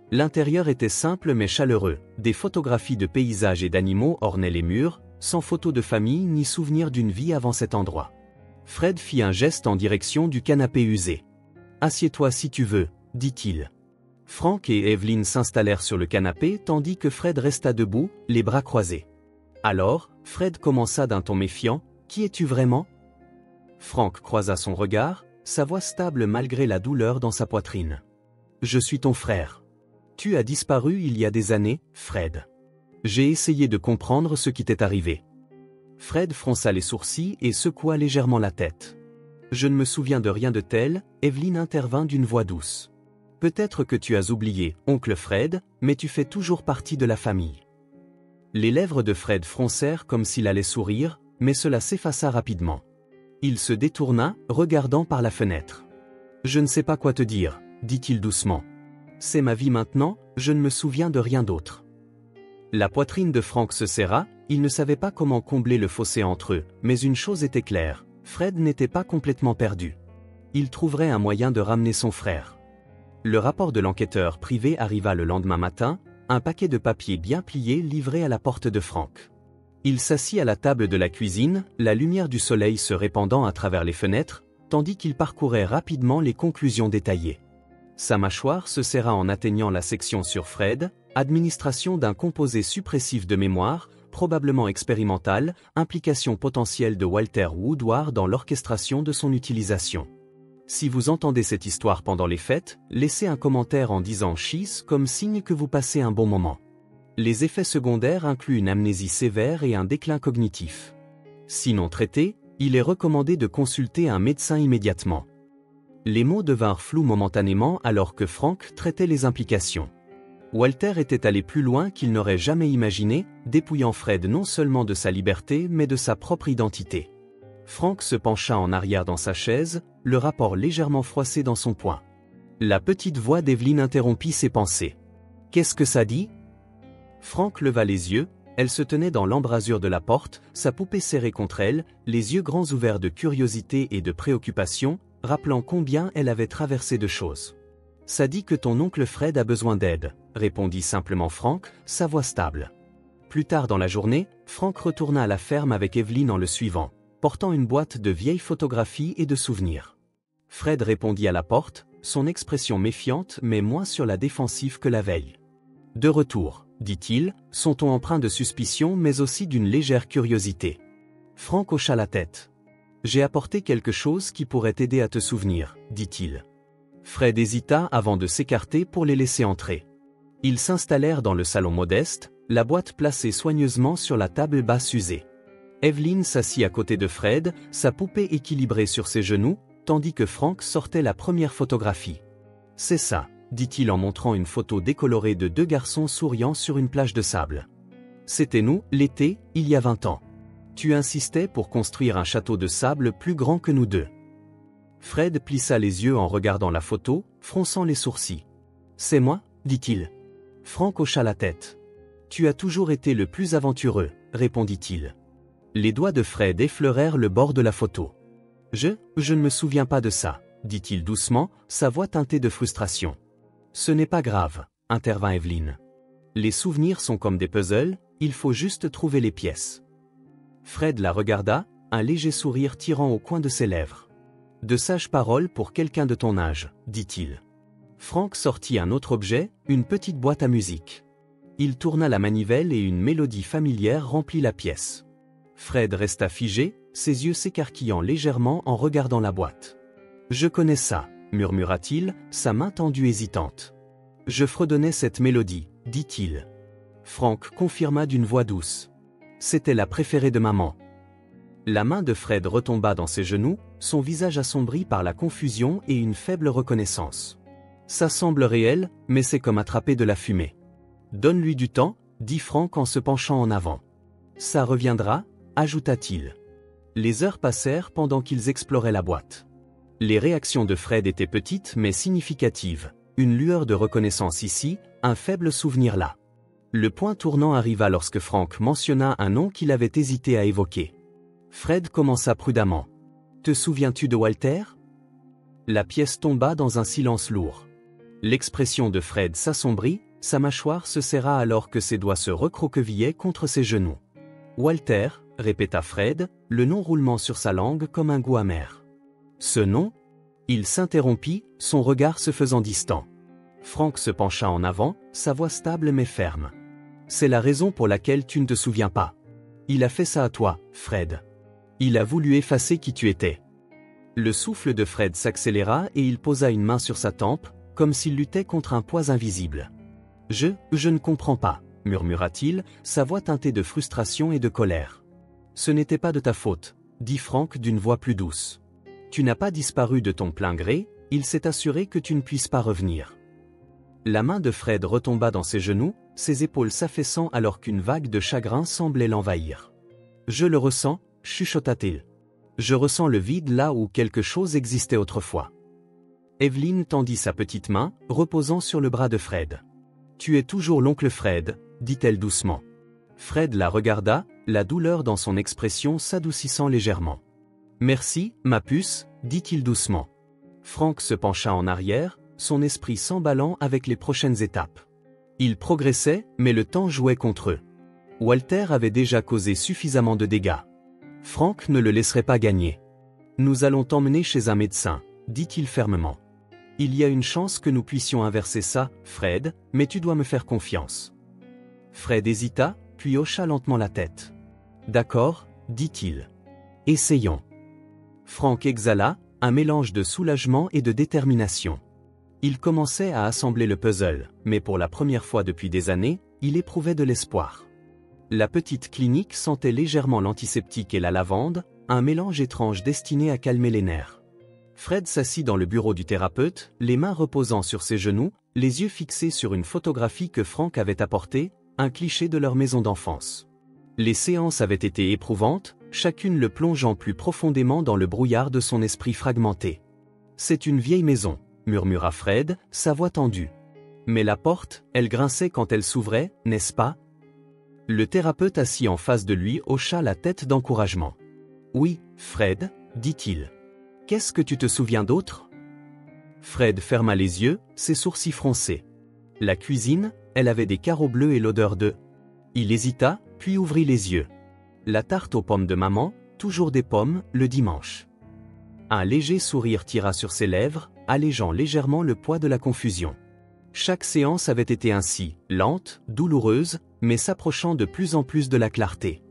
L'intérieur était simple mais chaleureux, des photographies de paysages et d'animaux ornaient les murs, sans photos de famille ni souvenir d'une vie avant cet endroit. Fred fit un geste en direction du canapé usé. « Assieds-toi si tu veux, » dit-il. Frank et Evelyn s'installèrent sur le canapé tandis que Fred resta debout, les bras croisés. Alors, Fred commença d'un ton méfiant, « Qui es-tu vraiment » Frank croisa son regard, sa voix stable malgré la douleur dans sa poitrine. « Je suis ton frère. Tu as disparu il y a des années, Fred. J'ai essayé de comprendre ce qui t'est arrivé. » Fred fronça les sourcils et secoua légèrement la tête. « Je ne me souviens de rien de tel », Evelyn intervint d'une voix douce. « Peut-être que tu as oublié, oncle Fred, mais tu fais toujours partie de la famille. » Les lèvres de Fred froncèrent comme s'il allait sourire, mais cela s'effaça rapidement. Il se détourna, regardant par la fenêtre. « Je ne sais pas quoi te dire, » dit-il doucement. « C'est ma vie maintenant, je ne me souviens de rien d'autre. » La poitrine de Frank se serra, il ne savait pas comment combler le fossé entre eux, mais une chose était claire, Fred n'était pas complètement perdu. Il trouverait un moyen de ramener son frère. Le rapport de l'enquêteur privé arriva le lendemain matin, un paquet de papiers bien pliés livré à la porte de Frank. Il s'assit à la table de la cuisine, la lumière du soleil se répandant à travers les fenêtres, tandis qu'il parcourait rapidement les conclusions détaillées. Sa mâchoire se serra en atteignant la section sur Fred, administration d'un composé suppressif de mémoire, probablement expérimental, implication potentielle de Walter Woodward dans l'orchestration de son utilisation. Si vous entendez cette histoire pendant les fêtes, laissez un commentaire en disant « Cheese » comme signe que vous passez un bon moment. Les effets secondaires incluent une amnésie sévère et un déclin cognitif. Si non traités, il est recommandé de consulter un médecin immédiatement. Les mots devinrent flous momentanément alors que Frank traitait les implications. Walter était allé plus loin qu'il n'aurait jamais imaginé, dépouillant Fred non seulement de sa liberté mais de sa propre identité. Frank se pencha en arrière dans sa chaise, le rapport légèrement froissé dans son poing. La petite voix d'Evelyn interrompit ses pensées. « Qu'est-ce que ça dit » Frank leva les yeux, elle se tenait dans l'embrasure de la porte, sa poupée serrée contre elle, les yeux grands ouverts de curiosité et de préoccupation, rappelant combien elle avait traversé de choses. « Ça dit que ton oncle Fred a besoin d'aide, » répondit simplement Frank, sa voix stable. Plus tard dans la journée, Frank retourna à la ferme avec Evelyn en le suivant, portant une boîte de vieilles photographies et de souvenirs. Fred répondit à la porte, son expression méfiante mais moins sur la défensive que la veille. « De retour, » dit-il, son ton empreint de suspicion mais aussi d'une légère curiosité. Frank hocha la tête. « J'ai apporté quelque chose qui pourrait t'aider à te souvenir, » dit-il. Fred hésita avant de s'écarter pour les laisser entrer. Ils s'installèrent dans le salon modeste, la boîte placée soigneusement sur la table basse usée. Evelyn s'assit à côté de Fred, sa poupée équilibrée sur ses genoux, tandis que Frank sortait la première photographie. « C'est ça, » dit-il en montrant une photo décolorée de deux garçons souriant sur une plage de sable. « C'était nous, l'été, il y a 20 ans. Tu insistais pour construire un château de sable plus grand que nous deux. » Fred plissa les yeux en regardant la photo, fronçant les sourcils. « C'est moi » dit-il. Frank hocha la tête. « Tu as toujours été le plus aventureux » répondit-il. Les doigts de Fred effleurèrent le bord de la photo. « Je ne me souviens pas de ça » dit-il doucement, sa voix teintée de frustration. « Ce n'est pas grave » intervint Evelyn. « Les souvenirs sont comme des puzzles, il faut juste trouver les pièces. » Fred la regarda, un léger sourire tirant au coin de ses lèvres. « De sages paroles pour quelqu'un de ton âge » dit-il. Frank sortit un autre objet, une petite boîte à musique. Il tourna la manivelle et une mélodie familière remplit la pièce. Fred resta figé, ses yeux s'écarquillant légèrement en regardant la boîte. « Je connais ça » murmura-t-il, sa main tendue hésitante. « Je fredonnais cette mélodie » dit-il. Frank confirma d'une voix douce. « C'était la préférée de maman. » La main de Fred retomba dans ses genoux, son visage assombri par la confusion et une faible reconnaissance. « Ça semble réel, mais c'est comme attraper de la fumée. »« Donne-lui du temps » dit Frank en se penchant en avant. « Ça reviendra » ajouta-t-il. Les heures passèrent pendant qu'ils exploraient la boîte. Les réactions de Fred étaient petites mais significatives, une lueur de reconnaissance ici, un faible souvenir là. Le point tournant arriva lorsque Frank mentionna un nom qu'il avait hésité à évoquer. Fred commença prudemment. « Te souviens-tu de Walter » La pièce tomba dans un silence lourd. L'expression de Fred s'assombrit, sa mâchoire se serra alors que ses doigts se recroquevillaient contre ses genoux. « Walter » répéta Fred, le nom roulement sur sa langue comme un goût amer. « Ce nom » Il s'interrompit, son regard se faisant distant. « Frank se pencha en avant, sa voix stable mais ferme. C'est la raison pour laquelle tu ne te souviens pas. Il a fait ça à toi, Fred. Il a voulu effacer qui tu étais. Le souffle de Fred s'accéléra et il posa une main sur sa tempe, comme s'il luttait contre un poids invisible. Je ne comprends pas, murmura-t-il, sa voix teintée de frustration et de colère. Ce n'était pas de ta faute, dit Frank d'une voix plus douce. Tu n'as pas disparu de ton plein gré, il s'est assuré que tu ne puisses pas revenir. La main de Fred retomba dans ses genoux, ses épaules s'affaissant alors qu'une vague de chagrin semblait l'envahir. Je le ressens, chuchota-t-il. Je ressens le vide là où quelque chose existait autrefois. Evelyn tendit sa petite main, reposant sur le bras de Fred. Tu es toujours l'oncle Fred, dit-elle doucement. Fred la regarda, la douleur dans son expression s'adoucissant légèrement. Merci, ma puce, dit-il doucement. Frank se pencha en arrière, son esprit s'emballant avec les prochaines étapes. Ils progressaient, mais le temps jouait contre eux. Walter avait déjà causé suffisamment de dégâts. Frank ne le laisserait pas gagner. Nous allons t'emmener chez un médecin, dit-il fermement. Il y a une chance que nous puissions inverser ça, Fred, mais tu dois me faire confiance. Fred hésita, puis hocha lentement la tête. D'accord, dit-il. Essayons. Frank exhala, un mélange de soulagement et de détermination. Il commençait à assembler le puzzle, mais pour la première fois depuis des années, il éprouvait de l'espoir. La petite clinique sentait légèrement l'antiseptique et la lavande, un mélange étrange destiné à calmer les nerfs. Fred s'assit dans le bureau du thérapeute, les mains reposant sur ses genoux, les yeux fixés sur une photographie que Frank avait apportée, un cliché de leur maison d'enfance. Les séances avaient été éprouvantes, chacune le plongeant plus profondément dans le brouillard de son esprit fragmenté. C'est une vieille maison, murmura Fred, sa voix tendue. Mais la porte, elle grinçait quand elle s'ouvrait, n'est-ce pas? Le thérapeute assis en face de lui hocha la tête d'encouragement. Oui, Fred, dit-il. Qu'est-ce que tu te souviens d'autre? Fred ferma les yeux, ses sourcils froncés. La cuisine, elle avait des carreaux bleus et l'odeur de... Il hésita, puis ouvrit les yeux. La tarte aux pommes de maman, toujours des pommes, le dimanche. Un léger sourire tira sur ses lèvres, allégeant légèrement le poids de la confusion. Chaque séance avait été ainsi, lente, douloureuse, mais s'approchant de plus en plus de la clarté.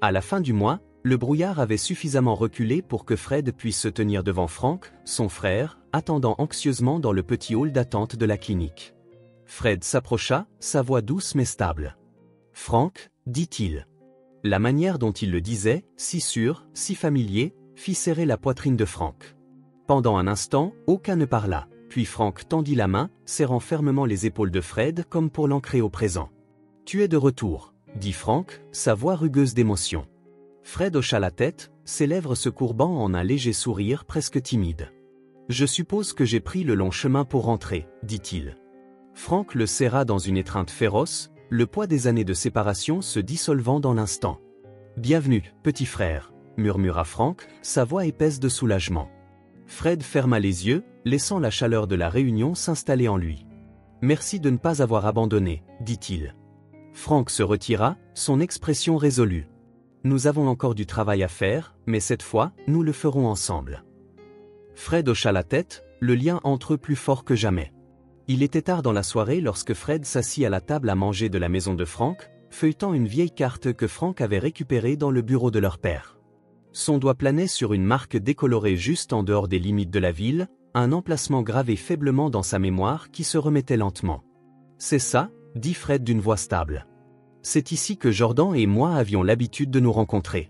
À la fin du mois, le brouillard avait suffisamment reculé pour que Fred puisse se tenir devant Frank, son frère, attendant anxieusement dans le petit hall d'attente de la clinique. Fred s'approcha, sa voix douce mais stable. « Frank, dit-il. » La manière dont il le disait, si sûr, si familier, fit serrer la poitrine de Frank. Pendant un instant, aucun ne parla, puis Frank tendit la main, serrant fermement les épaules de Fred comme pour l'ancrer au présent. « Tu es de retour, » dit Frank, sa voix rugueuse d'émotion. Fred hocha la tête, ses lèvres se courbant en un léger sourire presque timide. « Je suppose que j'ai pris le long chemin pour rentrer, » dit-il. Frank le serra dans une étreinte féroce, le poids des années de séparation se dissolvant dans l'instant. « Bienvenue, petit frère, » murmura Frank, sa voix épaisse de soulagement. Fred ferma les yeux, laissant la chaleur de la réunion s'installer en lui. « Merci de ne pas avoir abandonné, » dit-il. Frank se retira, son expression résolue. « Nous avons encore du travail à faire, mais cette fois, nous le ferons ensemble. » Fred hocha la tête, le lien entre eux plus fort que jamais. Il était tard dans la soirée lorsque Fred s'assit à la table à manger de la maison de Frank, feuilletant une vieille carte que Frank avait récupérée dans le bureau de leur père. Son doigt planait sur une marque décolorée juste en dehors des limites de la ville, un emplacement gravé faiblement dans sa mémoire qui se remettait lentement. « C'est ça, » dit Fred d'une voix stable. « C'est ici que Jordan et moi avions l'habitude de nous rencontrer.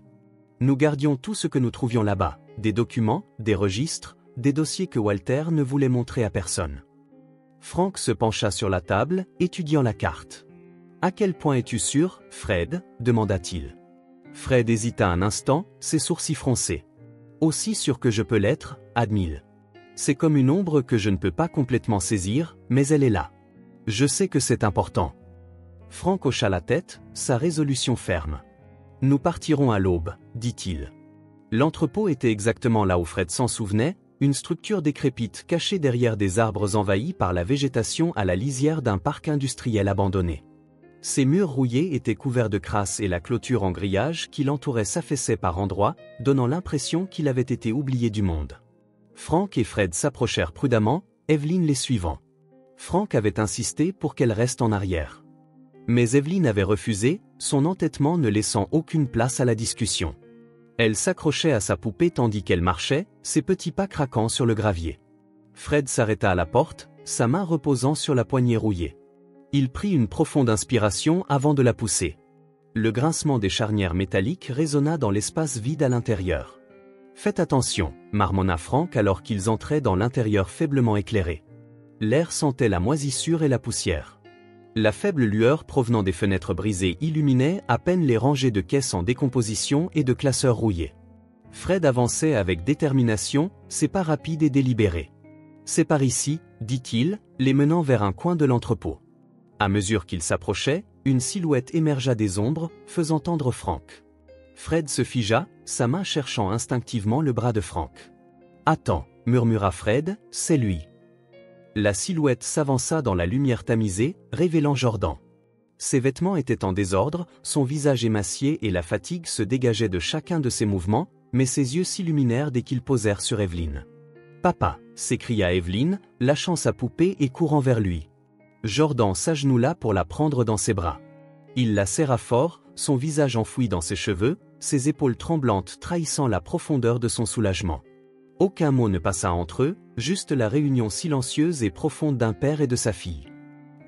Nous gardions tout ce que nous trouvions là-bas, des documents, des registres, des dossiers que Walter ne voulait montrer à personne. » Frank se pencha sur la table, étudiant la carte. « À quel point es-tu sûr, Fred ?» demanda-t-il. Fred hésita un instant, ses sourcils froncés. « Aussi sûr que je peux l'être, admit-il. C'est comme une ombre que je ne peux pas complètement saisir, mais elle est là. Je sais que c'est important. » Frank hocha la tête, sa résolution ferme. « Nous partirons à l'aube, » dit-il. L'entrepôt était exactement là où Fred s'en souvenait, une structure décrépite cachée derrière des arbres envahis par la végétation à la lisière d'un parc industriel abandonné. Ses murs rouillés étaient couverts de crasse et la clôture en grillage qui l'entourait s'affaissait par endroits, donnant l'impression qu'il avait été oublié du monde. Frank et Fred s'approchèrent prudemment, Evelyn les suivant. Franck avait insisté pour qu'elle reste en arrière. Mais Evelyne avait refusé, son entêtement ne laissant aucune place à la discussion. Elle s'accrochait à sa poupée tandis qu'elle marchait, ses petits pas craquant sur le gravier. Fred s'arrêta à la porte, sa main reposant sur la poignée rouillée. Il prit une profonde inspiration avant de la pousser. Le grincement des charnières métalliques résonna dans l'espace vide à l'intérieur. « Faites attention », marmonna Franck alors qu'ils entraient dans l'intérieur faiblement éclairé. L'air sentait la moisissure et la poussière. La faible lueur provenant des fenêtres brisées illuminait à peine les rangées de caisses en décomposition et de classeurs rouillés. Fred avançait avec détermination, ses pas rapides et délibérés. « C'est par ici », dit-il, les menant vers un coin de l'entrepôt. À mesure qu'il s'approchait, une silhouette émergea des ombres, faisant tendre Franck. Fred se figea, sa main cherchant instinctivement le bras de Franck. « Attends », murmura Fred, « c'est lui. » La silhouette s'avança dans la lumière tamisée, révélant Jordan. Ses vêtements étaient en désordre, son visage émacié et la fatigue se dégageaient de chacun de ses mouvements, mais ses yeux s'illuminèrent dès qu'ils posèrent sur Evelyne. « Papa !» s'écria Evelyne, lâchant sa poupée et courant vers lui. Jordan s'agenoula pour la prendre dans ses bras. Il la serra fort, son visage enfoui dans ses cheveux, ses épaules tremblantes trahissant la profondeur de son soulagement. Aucun mot ne passa entre eux, juste la réunion silencieuse et profonde d'un père et de sa fille.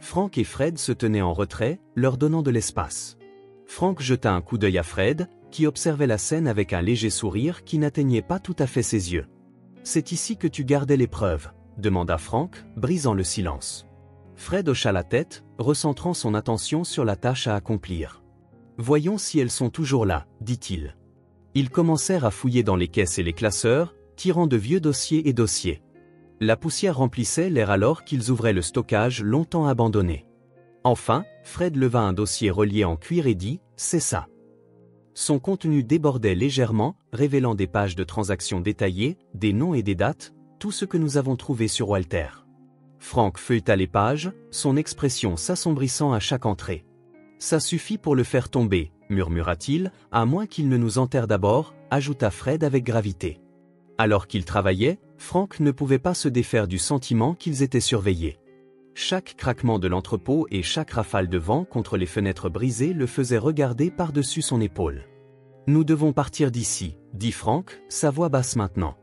Franck et Fred se tenaient en retrait, leur donnant de l'espace. Franck jeta un coup d'œil à Fred, qui observait la scène avec un léger sourire qui n'atteignait pas tout à fait ses yeux. « C'est ici que tu gardais les preuves ?» demanda Franck, brisant le silence. Fred hocha la tête, recentrant son attention sur la tâche à accomplir. « Voyons si elles sont toujours là, » dit-il. Ils commencèrent à fouiller dans les caisses et les classeurs, tirant de vieux dossiers et dossiers. La poussière remplissait l'air alors qu'ils ouvraient le stockage longtemps abandonné. Enfin, Fred leva un dossier relié en cuir et dit « C'est ça ». Son contenu débordait légèrement, révélant des pages de transactions détaillées, des noms et des dates, tout ce que nous avons trouvé sur Walter. Franck feuilleta les pages, son expression s'assombrissant à chaque entrée. « Ça suffit pour le faire tomber », murmura-t-il, « à moins qu'il ne nous enterre d'abord », ajouta Fred avec gravité. Alors qu'ils travaillaient, Franck ne pouvait pas se défaire du sentiment qu'ils étaient surveillés. Chaque craquement de l'entrepôt et chaque rafale de vent contre les fenêtres brisées le faisait regarder par-dessus son épaule. « Nous devons partir d'ici », dit Franck, sa voix basse maintenant.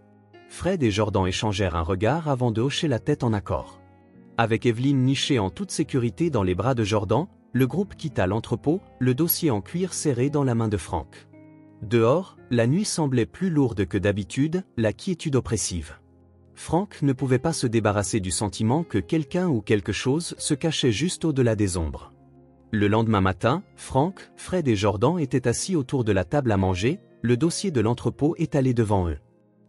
Fred et Jordan échangèrent un regard avant de hocher la tête en accord. Avec Evelyne nichée en toute sécurité dans les bras de Jordan, le groupe quitta l'entrepôt, le dossier en cuir serré dans la main de Franck. Dehors, la nuit semblait plus lourde que d'habitude, la quiétude oppressive. Franck ne pouvait pas se débarrasser du sentiment que quelqu'un ou quelque chose se cachait juste au-delà des ombres. Le lendemain matin, Franck, Fred et Jordan étaient assis autour de la table à manger, le dossier de l'entrepôt étalé devant eux.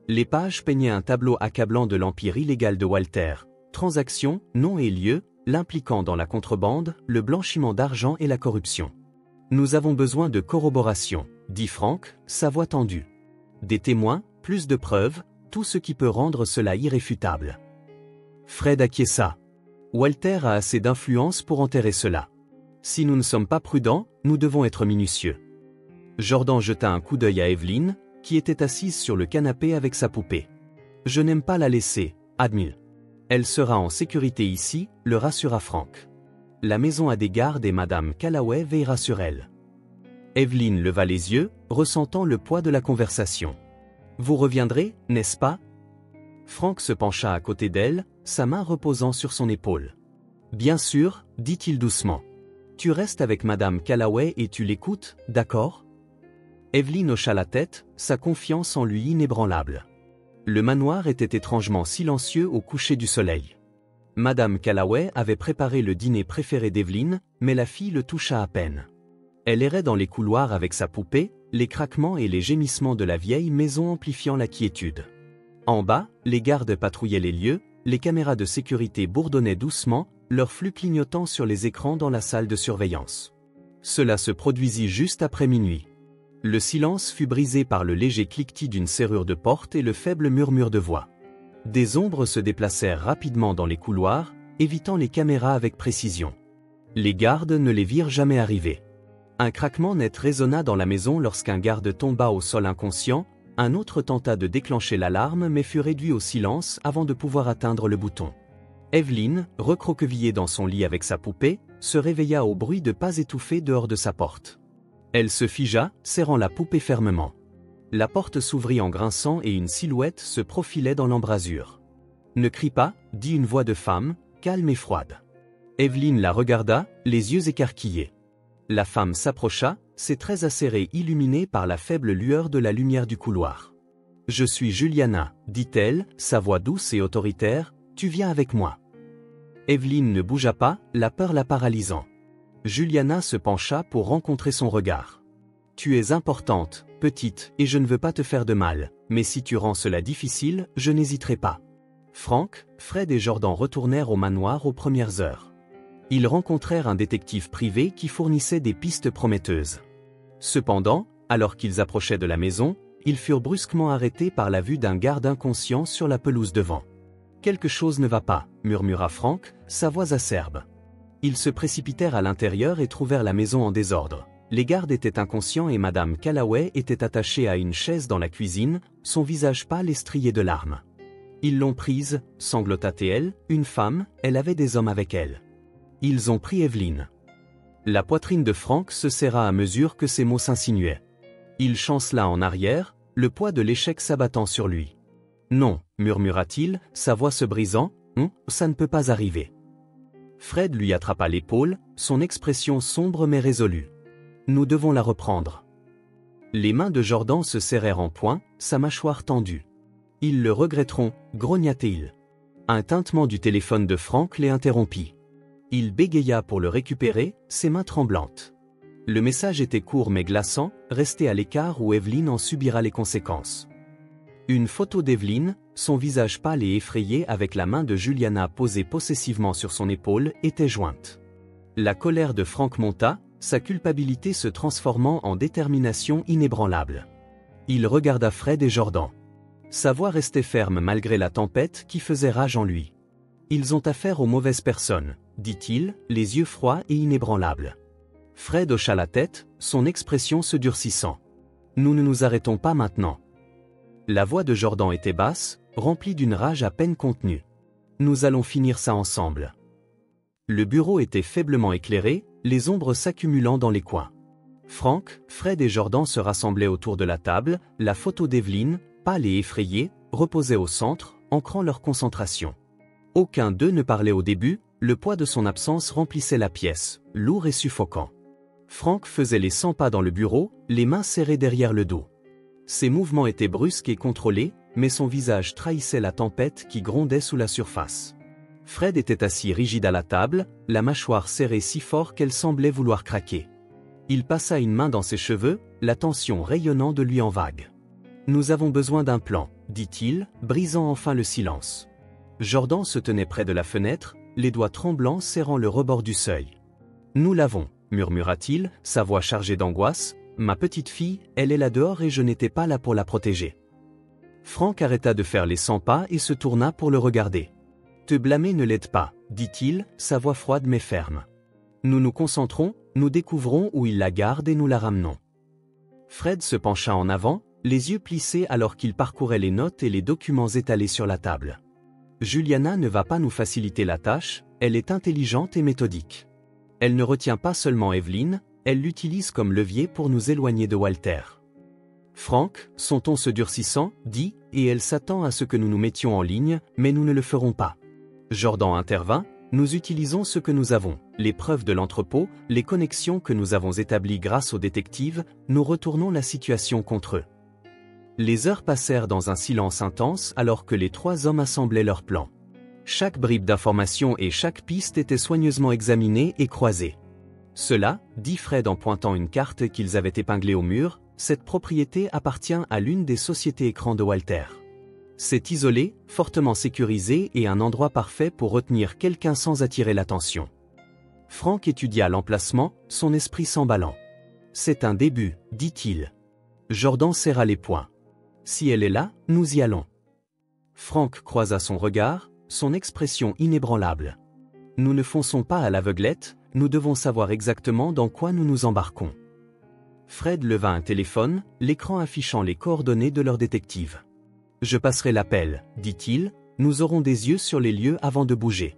Les pages peignaient un tableau accablant de l'empire illégal de Walter, transactions, noms et lieux, l'impliquant dans la contrebande, le blanchiment d'argent et la corruption. « Nous avons besoin de corroboration », dit Franck, sa voix tendue. « Des témoins, plus de preuves, tout ce qui peut rendre cela irréfutable. » Fred acquiesça. « Walter a assez d'influence pour enterrer cela. Si nous ne sommes pas prudents, nous devons être minutieux. » Jordan jeta un coup d'œil à Evelyne, qui était assise sur le canapé avec sa poupée. « Je n'aime pas la laisser, admire. Elle sera en sécurité ici, le rassura Franck. La maison a des gardes et Madame Callaway veillera sur elle. » Evelyne leva les yeux, ressentant le poids de la conversation. « Vous reviendrez, n'est-ce pas ?» Franck se pencha à côté d'elle, sa main reposant sur son épaule. « Bien sûr, » dit-il doucement. « Tu restes avec Madame Callaway et tu l'écoutes, d'accord ?» Evelyne hocha la tête, sa confiance en lui inébranlable. Le manoir était étrangement silencieux au coucher du soleil. Madame Callaway avait préparé le dîner préféré d'Evelyne, mais la fille le toucha à peine. Elle errait dans les couloirs avec sa poupée, les craquements et les gémissements de la vieille maison amplifiant la quiétude. En bas, les gardes patrouillaient les lieux, les caméras de sécurité bourdonnaient doucement, leur flux clignotant sur les écrans dans la salle de surveillance. Cela se produisit juste après minuit. Le silence fut brisé par le léger cliquetis d'une serrure de porte et le faible murmure de voix. Des ombres se déplacèrent rapidement dans les couloirs, évitant les caméras avec précision. Les gardes ne les virent jamais arriver. Un craquement net résonna dans la maison lorsqu'un garde tomba au sol inconscient, un autre tenta de déclencher l'alarme mais fut réduit au silence avant de pouvoir atteindre le bouton. Evelyne, recroquevillée dans son lit avec sa poupée, se réveilla au bruit de pas étouffés dehors de sa porte. Elle se figea, serrant la poupée fermement. La porte s'ouvrit en grinçant et une silhouette se profilait dans l'embrasure. « Ne crie pas », dit une voix de femme, calme et froide. Evelyne la regarda, les yeux écarquillés. La femme s'approcha, ses traits acérés illuminés par la faible lueur de la lumière du couloir. « Je suis Juliana, dit-elle, sa voix douce et autoritaire, tu viens avec moi. » Evelyne ne bougea pas, la peur la paralysant. Juliana se pencha pour rencontrer son regard. « Tu es importante, petite, et je ne veux pas te faire de mal, mais si tu rends cela difficile, je n'hésiterai pas. » Frank, Fred et Jordan retournèrent au manoir aux premières heures. Ils rencontrèrent un détective privé qui fournissait des pistes prometteuses. Cependant, alors qu'ils approchaient de la maison, ils furent brusquement arrêtés par la vue d'un garde inconscient sur la pelouse devant. « Quelque chose ne va pas », murmura Frank, sa voix acerbe. Ils se précipitèrent à l'intérieur et trouvèrent la maison en désordre. Les gardes étaient inconscients et Madame Callaway était attachée à une chaise dans la cuisine, son visage pâle et strié de larmes. Ils l'ont prise, sanglota-t-elle, une femme, elle avait des hommes avec elle. Ils ont pris Evelyne. La poitrine de Frank se serra à mesure que ces mots s'insinuaient. Il chancela en arrière, le poids de l'échec s'abattant sur lui. « Non », murmura-t-il, sa voix se brisant, « ça ne peut pas arriver. » Fred lui attrapa l'épaule, son expression sombre mais résolue. « Nous devons la reprendre. » Les mains de Jordan se serrèrent en poing, sa mâchoire tendue. « Ils le regretteront », grogna-t-il. Un tintement du téléphone de Frank les interrompit. Il bégaya pour le récupérer, ses mains tremblantes. Le message était court mais glaçant, restez à l'écart ou Evelyne en subira les conséquences. Une photo d'Evelyne, son visage pâle et effrayé avec la main de Juliana posée possessivement sur son épaule, était jointe. La colère de Frank monta, sa culpabilité se transformant en détermination inébranlable. Il regarda Fred et Jordan. Sa voix restait ferme malgré la tempête qui faisait rage en lui. « Ils ont affaire aux mauvaises personnes », dit-il, les yeux froids et inébranlables. Fred hocha la tête, son expression se durcissant. « Nous ne nous arrêtons pas maintenant. » La voix de Jordan était basse, remplie d'une rage à peine contenue. « Nous allons finir ça ensemble. » Le bureau était faiblement éclairé, les ombres s'accumulant dans les coins. Frank, Fred et Jordan se rassemblaient autour de la table, la photo d'Evelyne, pâle et effrayée, reposait au centre, ancrant leur concentration. Aucun d'eux ne parlait au début, le poids de son absence remplissait la pièce, lourd et suffocant. Frank faisait les 100 pas dans le bureau, les mains serrées derrière le dos. Ses mouvements étaient brusques et contrôlés, mais son visage trahissait la tempête qui grondait sous la surface. Fred était assis rigide à la table, la mâchoire serrée si fort qu'elle semblait vouloir craquer. Il passa une main dans ses cheveux, la tension rayonnant de lui en vagues. « Nous avons besoin d'un plan », dit-il, brisant enfin le silence. Jordan se tenait près de la fenêtre, les doigts tremblants serrant le rebord du seuil. « Nous l'avons », murmura-t-il, sa voix chargée d'angoisse. « Ma petite fille, elle est là dehors et je n'étais pas là pour la protéger. » Frank arrêta de faire les 100 pas et se tourna pour le regarder. « Te blâmer ne l'aide pas, » dit-il, sa voix froide mais ferme. « Nous nous concentrons, nous découvrons où il la garde et nous la ramenons. » Fred se pencha en avant, les yeux plissés alors qu'il parcourait les notes et les documents étalés sur la table. « Juliana ne va pas nous faciliter la tâche, elle est intelligente et méthodique. Elle ne retient pas seulement Evelyne, elle l'utilise comme levier pour nous éloigner de Walter. » Frank, son ton se durcissant, dit « Et elle s'attend à ce que nous nous mettions en ligne, mais nous ne le ferons pas. » Jordan intervint, « Nous utilisons ce que nous avons, les preuves de l'entrepôt, les connexions que nous avons établies grâce aux détectives, nous retournons la situation contre eux. » Les heures passèrent dans un silence intense alors que les 3 hommes assemblaient leur plan. Chaque bribe d'information et chaque piste était soigneusement examinée et croisée. « Cela, dit Fred en pointant une carte qu'ils avaient épinglée au mur, cette propriété appartient à l'une des sociétés écrans de Walter. C'est isolé, fortement sécurisé et un endroit parfait pour retenir quelqu'un sans attirer l'attention. » Frank étudia l'emplacement, son esprit s'emballant. « C'est un début, dit-il. » Jordan serra les poings. « Si elle est là, nous y allons. » Frank croisa son regard, son expression inébranlable. « Nous ne fonçons pas à l'aveuglette, nous devons savoir exactement dans quoi nous nous embarquons. » Fred leva un téléphone, l'écran affichant les coordonnées de leur détective. « Je passerai l'appel, dit-il, nous aurons des yeux sur les lieux avant de bouger. »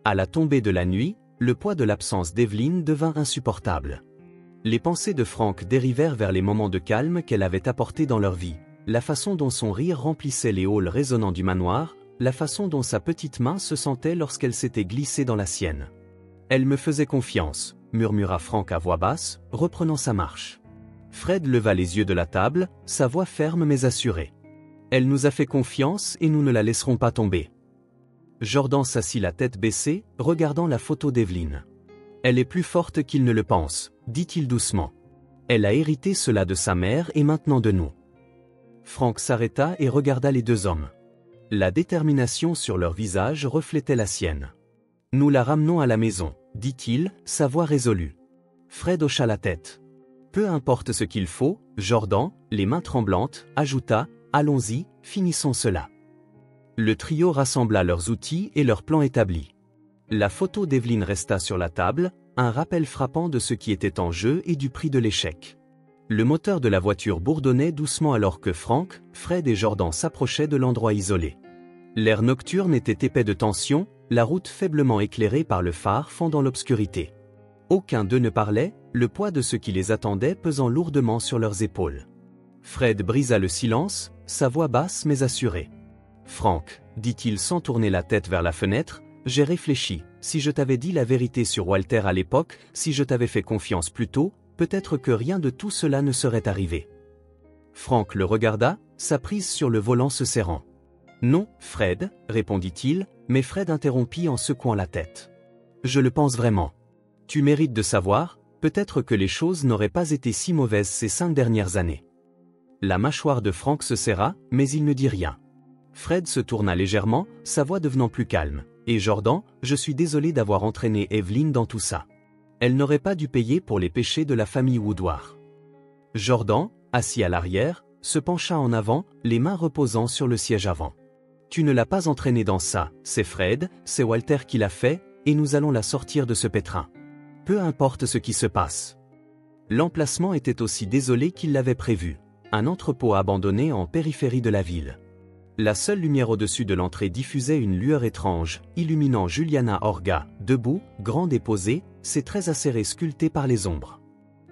À la tombée de la nuit, le poids de l'absence d'Evelyn devint insupportable. Les pensées de Frank dérivèrent vers les moments de calme qu'elle avait apportés dans leur vie, la façon dont son rire remplissait les halls résonnants du manoir, la façon dont sa petite main se sentait lorsqu'elle s'était glissée dans la sienne. « Elle me faisait confiance », murmura Frank à voix basse, reprenant sa marche. Fred leva les yeux de la table, sa voix ferme mais assurée. « Elle nous a fait confiance et nous ne la laisserons pas tomber. » Jordan s'assit la tête baissée, regardant la photo d'Evelyn. « Elle est plus forte qu'il ne le pense, » dit-il doucement. « Elle a hérité cela de sa mère et maintenant de nous. » Frank s'arrêta et regarda les deux hommes. La détermination sur leur visage reflétait la sienne. « Nous la ramenons à la maison, » dit-il, sa voix résolue. Fred hocha la tête. « Peu importe ce qu'il faut, Jordan, les mains tremblantes, ajouta, « Allons-y, finissons cela. » Le trio rassembla leurs outils et leurs plans établis. La photo d'Evelyn resta sur la table, un rappel frappant de ce qui était en jeu et du prix de l'échec. Le moteur de la voiture bourdonnait doucement alors que Frank, Fred et Jordan s'approchaient de l'endroit isolé. L'air nocturne était épais de tension, la route faiblement éclairée par le phare fendant l'obscurité. Aucun d'eux ne parlait, le poids de ce qui les attendait pesant lourdement sur leurs épaules. Fred brisa le silence, sa voix basse mais assurée. « Frank, dit-il sans tourner la tête vers la fenêtre, j'ai réfléchi, si je t'avais dit la vérité sur Walter à l'époque, si je t'avais fait confiance plus tôt, peut-être que rien de tout cela ne serait arrivé. » Frank le regarda, sa prise sur le volant se serrant. « Non, Fred, répondit-il, mais Fred interrompit en secouant la tête. « Je le pense vraiment. Tu mérites de savoir, peut-être que les choses n'auraient pas été si mauvaises ces 5 dernières années. » La mâchoire de Frank se serra, mais il ne dit rien. Fred se tourna légèrement, sa voix devenant plus calme. « Et Jordan, je suis désolé d'avoir entraîné Evelyn dans tout ça. Elle n'aurait pas dû payer pour les péchés de la famille Woodward. » Jordan, assis à l'arrière, se pencha en avant, les mains reposant sur le siège avant. « Tu ne l'as pas entraînée dans ça, c'est Fred, c'est Walter qui l'a fait, et nous allons la sortir de ce pétrin. Peu importe ce qui se passe. » L'emplacement était aussi désolé qu'il l'avait prévu. Un entrepôt abandonné en périphérie de la ville. La seule lumière au-dessus de l'entrée diffusait une lueur étrange, illuminant Juliana Orga, debout, grande et posée, ses traits acérés sculptés par les ombres.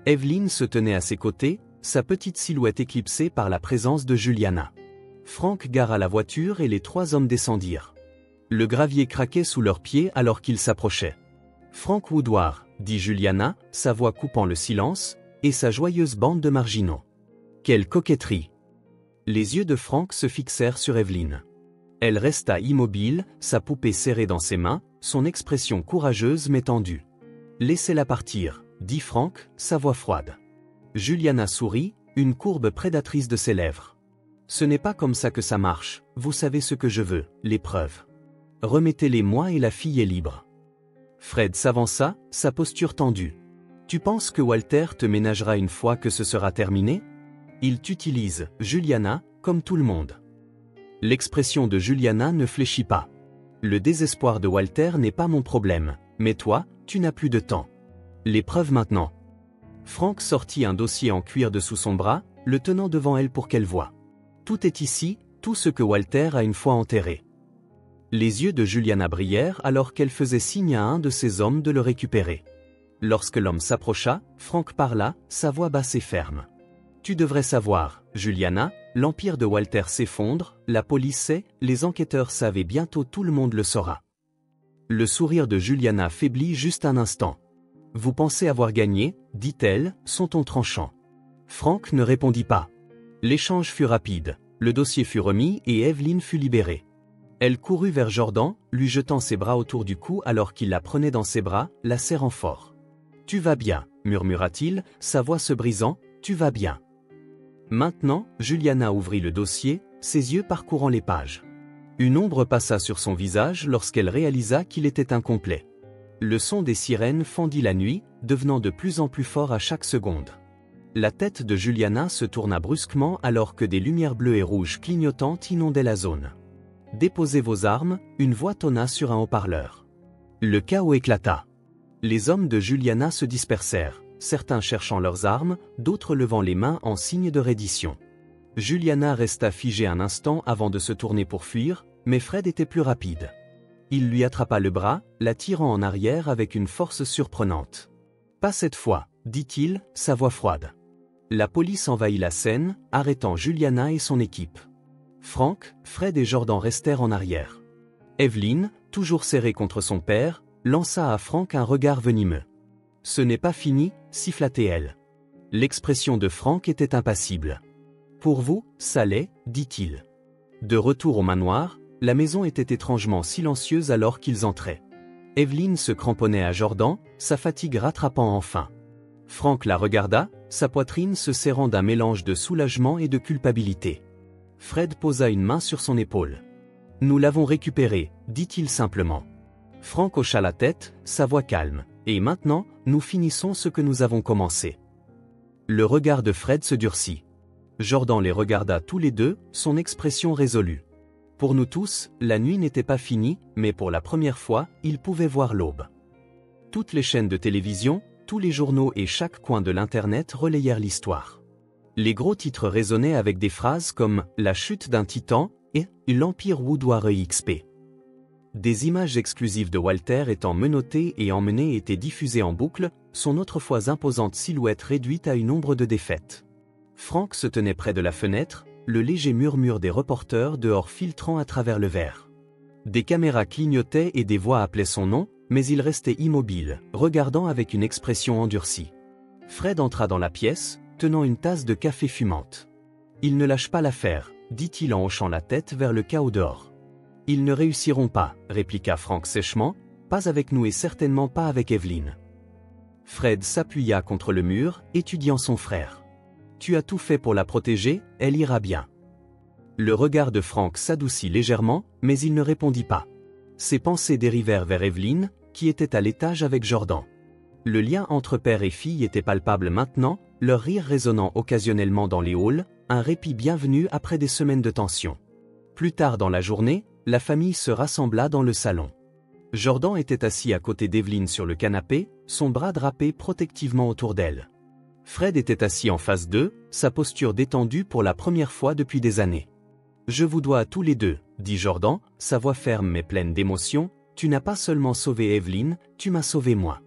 Evelyn se tenait à ses côtés, sa petite silhouette éclipsée par la présence de Juliana. Frank gara la voiture et les 3 hommes descendirent. Le gravier craquait sous leurs pieds alors qu'ils s'approchaient. « Frank Woodward, » dit Juliana, sa voix coupant le silence, et sa joyeuse bande de marginaux. « Quelle coquetterie !» Les yeux de Frank se fixèrent sur Evelyn. Elle resta immobile, sa poupée serrée dans ses mains, son expression courageuse mais tendue. « Laissez-la partir, » dit Frank, sa voix froide. Juliana sourit, une courbe prédatrice de ses lèvres. « Ce n'est pas comme ça que ça marche, vous savez ce que je veux, les preuves. Remettez-les-moi et la fille est libre. » Fred s'avança, sa posture tendue. « Tu penses que Walter te ménagera une fois que ce sera terminé ? Il t'utilise, Juliana, comme tout le monde. » L'expression de Juliana ne fléchit pas. « Le désespoir de Walter n'est pas mon problème, mais toi, tu n'as plus de temps. Les preuves maintenant. » Frank sortit un dossier en cuir de sous son bras, le tenant devant elle pour qu'elle voie. « Tout est ici, tout ce que Walter a une fois enterré. » Les yeux de Juliana brillèrent alors qu'elle faisait signe à un de ses hommes de le récupérer. Lorsque l'homme s'approcha, Frank parla, sa voix basse et ferme. « Tu devrais savoir, Juliana, l'empire de Walter s'effondre, la police sait, les enquêteurs savent et bientôt tout le monde le saura. » Le sourire de Juliana faiblit juste un instant. « Vous pensez avoir gagné, dit-elle, son ton tranchant. » Frank ne répondit pas. L'échange fut rapide, le dossier fut remis et Evelyn fut libérée. Elle courut vers Jordan, lui jetant ses bras autour du cou alors qu'il la prenait dans ses bras, la serrant fort. « Tu vas bien, » murmura-t-il, sa voix se brisant, « tu vas bien. » Maintenant, Juliana ouvrit le dossier, ses yeux parcourant les pages. Une ombre passa sur son visage lorsqu'elle réalisa qu'il était incomplet. Le son des sirènes fendit la nuit, devenant de plus en plus fort à chaque seconde. La tête de Juliana se tourna brusquement alors que des lumières bleues et rouges clignotantes inondaient la zone. « Déposez vos armes », une voix tonna sur un haut-parleur. Le chaos éclata. Les hommes de Juliana se dispersèrent, certains cherchant leurs armes, d'autres levant les mains en signe de reddition. Juliana resta figée un instant avant de se tourner pour fuir, mais Fred était plus rapide. Il lui attrapa le bras, la tirant en arrière avec une force surprenante. « Pas cette fois », dit-il, sa voix froide. La police envahit la scène, arrêtant Juliana et son équipe. Frank, Fred et Jordan restèrent en arrière. Evelyn, toujours serrée contre son père, lança à Frank un regard venimeux. « Ce n'est pas fini », siffla-t-elle. L'expression de Frank était impassible. « Pour vous, ça l'est », dit-il. De retour au manoir, la maison était étrangement silencieuse alors qu'ils entraient. Evelyn se cramponnait à Jordan, sa fatigue rattrapant enfin. Frank la regarda, sa poitrine se serrant d'un mélange de soulagement et de culpabilité. Fred posa une main sur son épaule. « Nous l'avons récupéré », dit-il simplement. Frank hocha la tête, sa voix calme. « Et maintenant, nous finissons ce que nous avons commencé. » Le regard de Fred se durcit. Jordan les regarda tous les deux, son expression résolue. Pour nous tous, la nuit n'était pas finie, mais pour la première fois, ils pouvaient voir l'aube. Toutes les chaînes de télévision, tous les journaux et chaque coin de l'Internet relayèrent l'histoire. Les gros titres résonnaient avec des phrases comme « La chute d'un titan » et « L'Empire Woodoire XP ». Des images exclusives de Walter étant menottées et emmenées étaient diffusées en boucle, son autrefois imposante silhouette réduite à une ombre de défaite. Frank se tenait près de la fenêtre, le léger murmure des reporters dehors filtrant à travers le verre. Des caméras clignotaient et des voix appelaient son nom, mais il restait immobile, regardant avec une expression endurcie. Fred entra dans la pièce, tenant une tasse de café fumante. « Ils ne lâchent pas l'affaire », dit-il en hochant la tête vers le chaos dehors. « Ils ne réussiront pas », répliqua Frank sèchement, « pas avec nous et certainement pas avec Evelyn. » Fred s'appuya contre le mur, étudiant son frère. « Tu as tout fait pour la protéger, elle ira bien. » Le regard de Frank s'adoucit légèrement, mais il ne répondit pas. Ses pensées dérivèrent vers Evelyn, qui était à l'étage avec Jordan. Le lien entre père et fille était palpable maintenant, leur rire résonnant occasionnellement dans les halls, un répit bienvenu après des semaines de tension. Plus tard dans la journée, la famille se rassembla dans le salon. Jordan était assis à côté d'Evelyn sur le canapé, son bras drapé protectivement autour d'elle. Fred était assis en face d'eux, sa posture détendue pour la première fois depuis des années. « Je vous dois à tous les deux, » dit Jordan, sa voix ferme mais pleine d'émotion, « tu n'as pas seulement sauvé Evelyn, tu m'as sauvé moi. »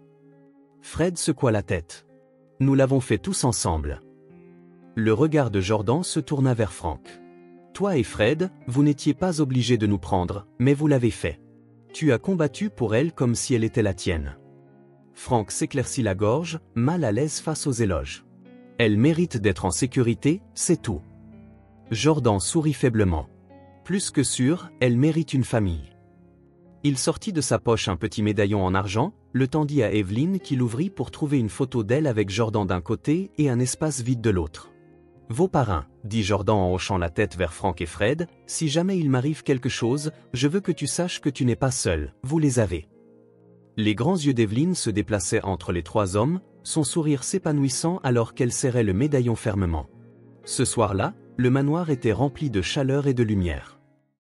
Fred secoua la tête. « Nous l'avons fait tous ensemble. » Le regard de Jordan se tourna vers Frank. « Toi et Fred, vous n'étiez pas obligés de nous prendre, mais vous l'avez fait. Tu as combattu pour elle comme si elle était la tienne. » Frank s'éclaircit la gorge, mal à l'aise face aux éloges. « Elle mérite d'être en sécurité, c'est tout. » Jordan sourit faiblement. « Plus que sûr, elle mérite une famille. » Il sortit de sa poche un petit médaillon en argent, le tendit à Evelyn qui l'ouvrit pour trouver une photo d'elle avec Jordan d'un côté et un espace vide de l'autre. « Vos parrains, » dit Jordan en hochant la tête vers Frank et Fred, « si jamais il m'arrive quelque chose, je veux que tu saches que tu n'es pas seul, vous les avez. » Les grands yeux d'Evelyn se déplaçaient entre les trois hommes, son sourire s'épanouissant alors qu'elle serrait le médaillon fermement. Ce soir-là, le manoir était rempli de chaleur et de lumière.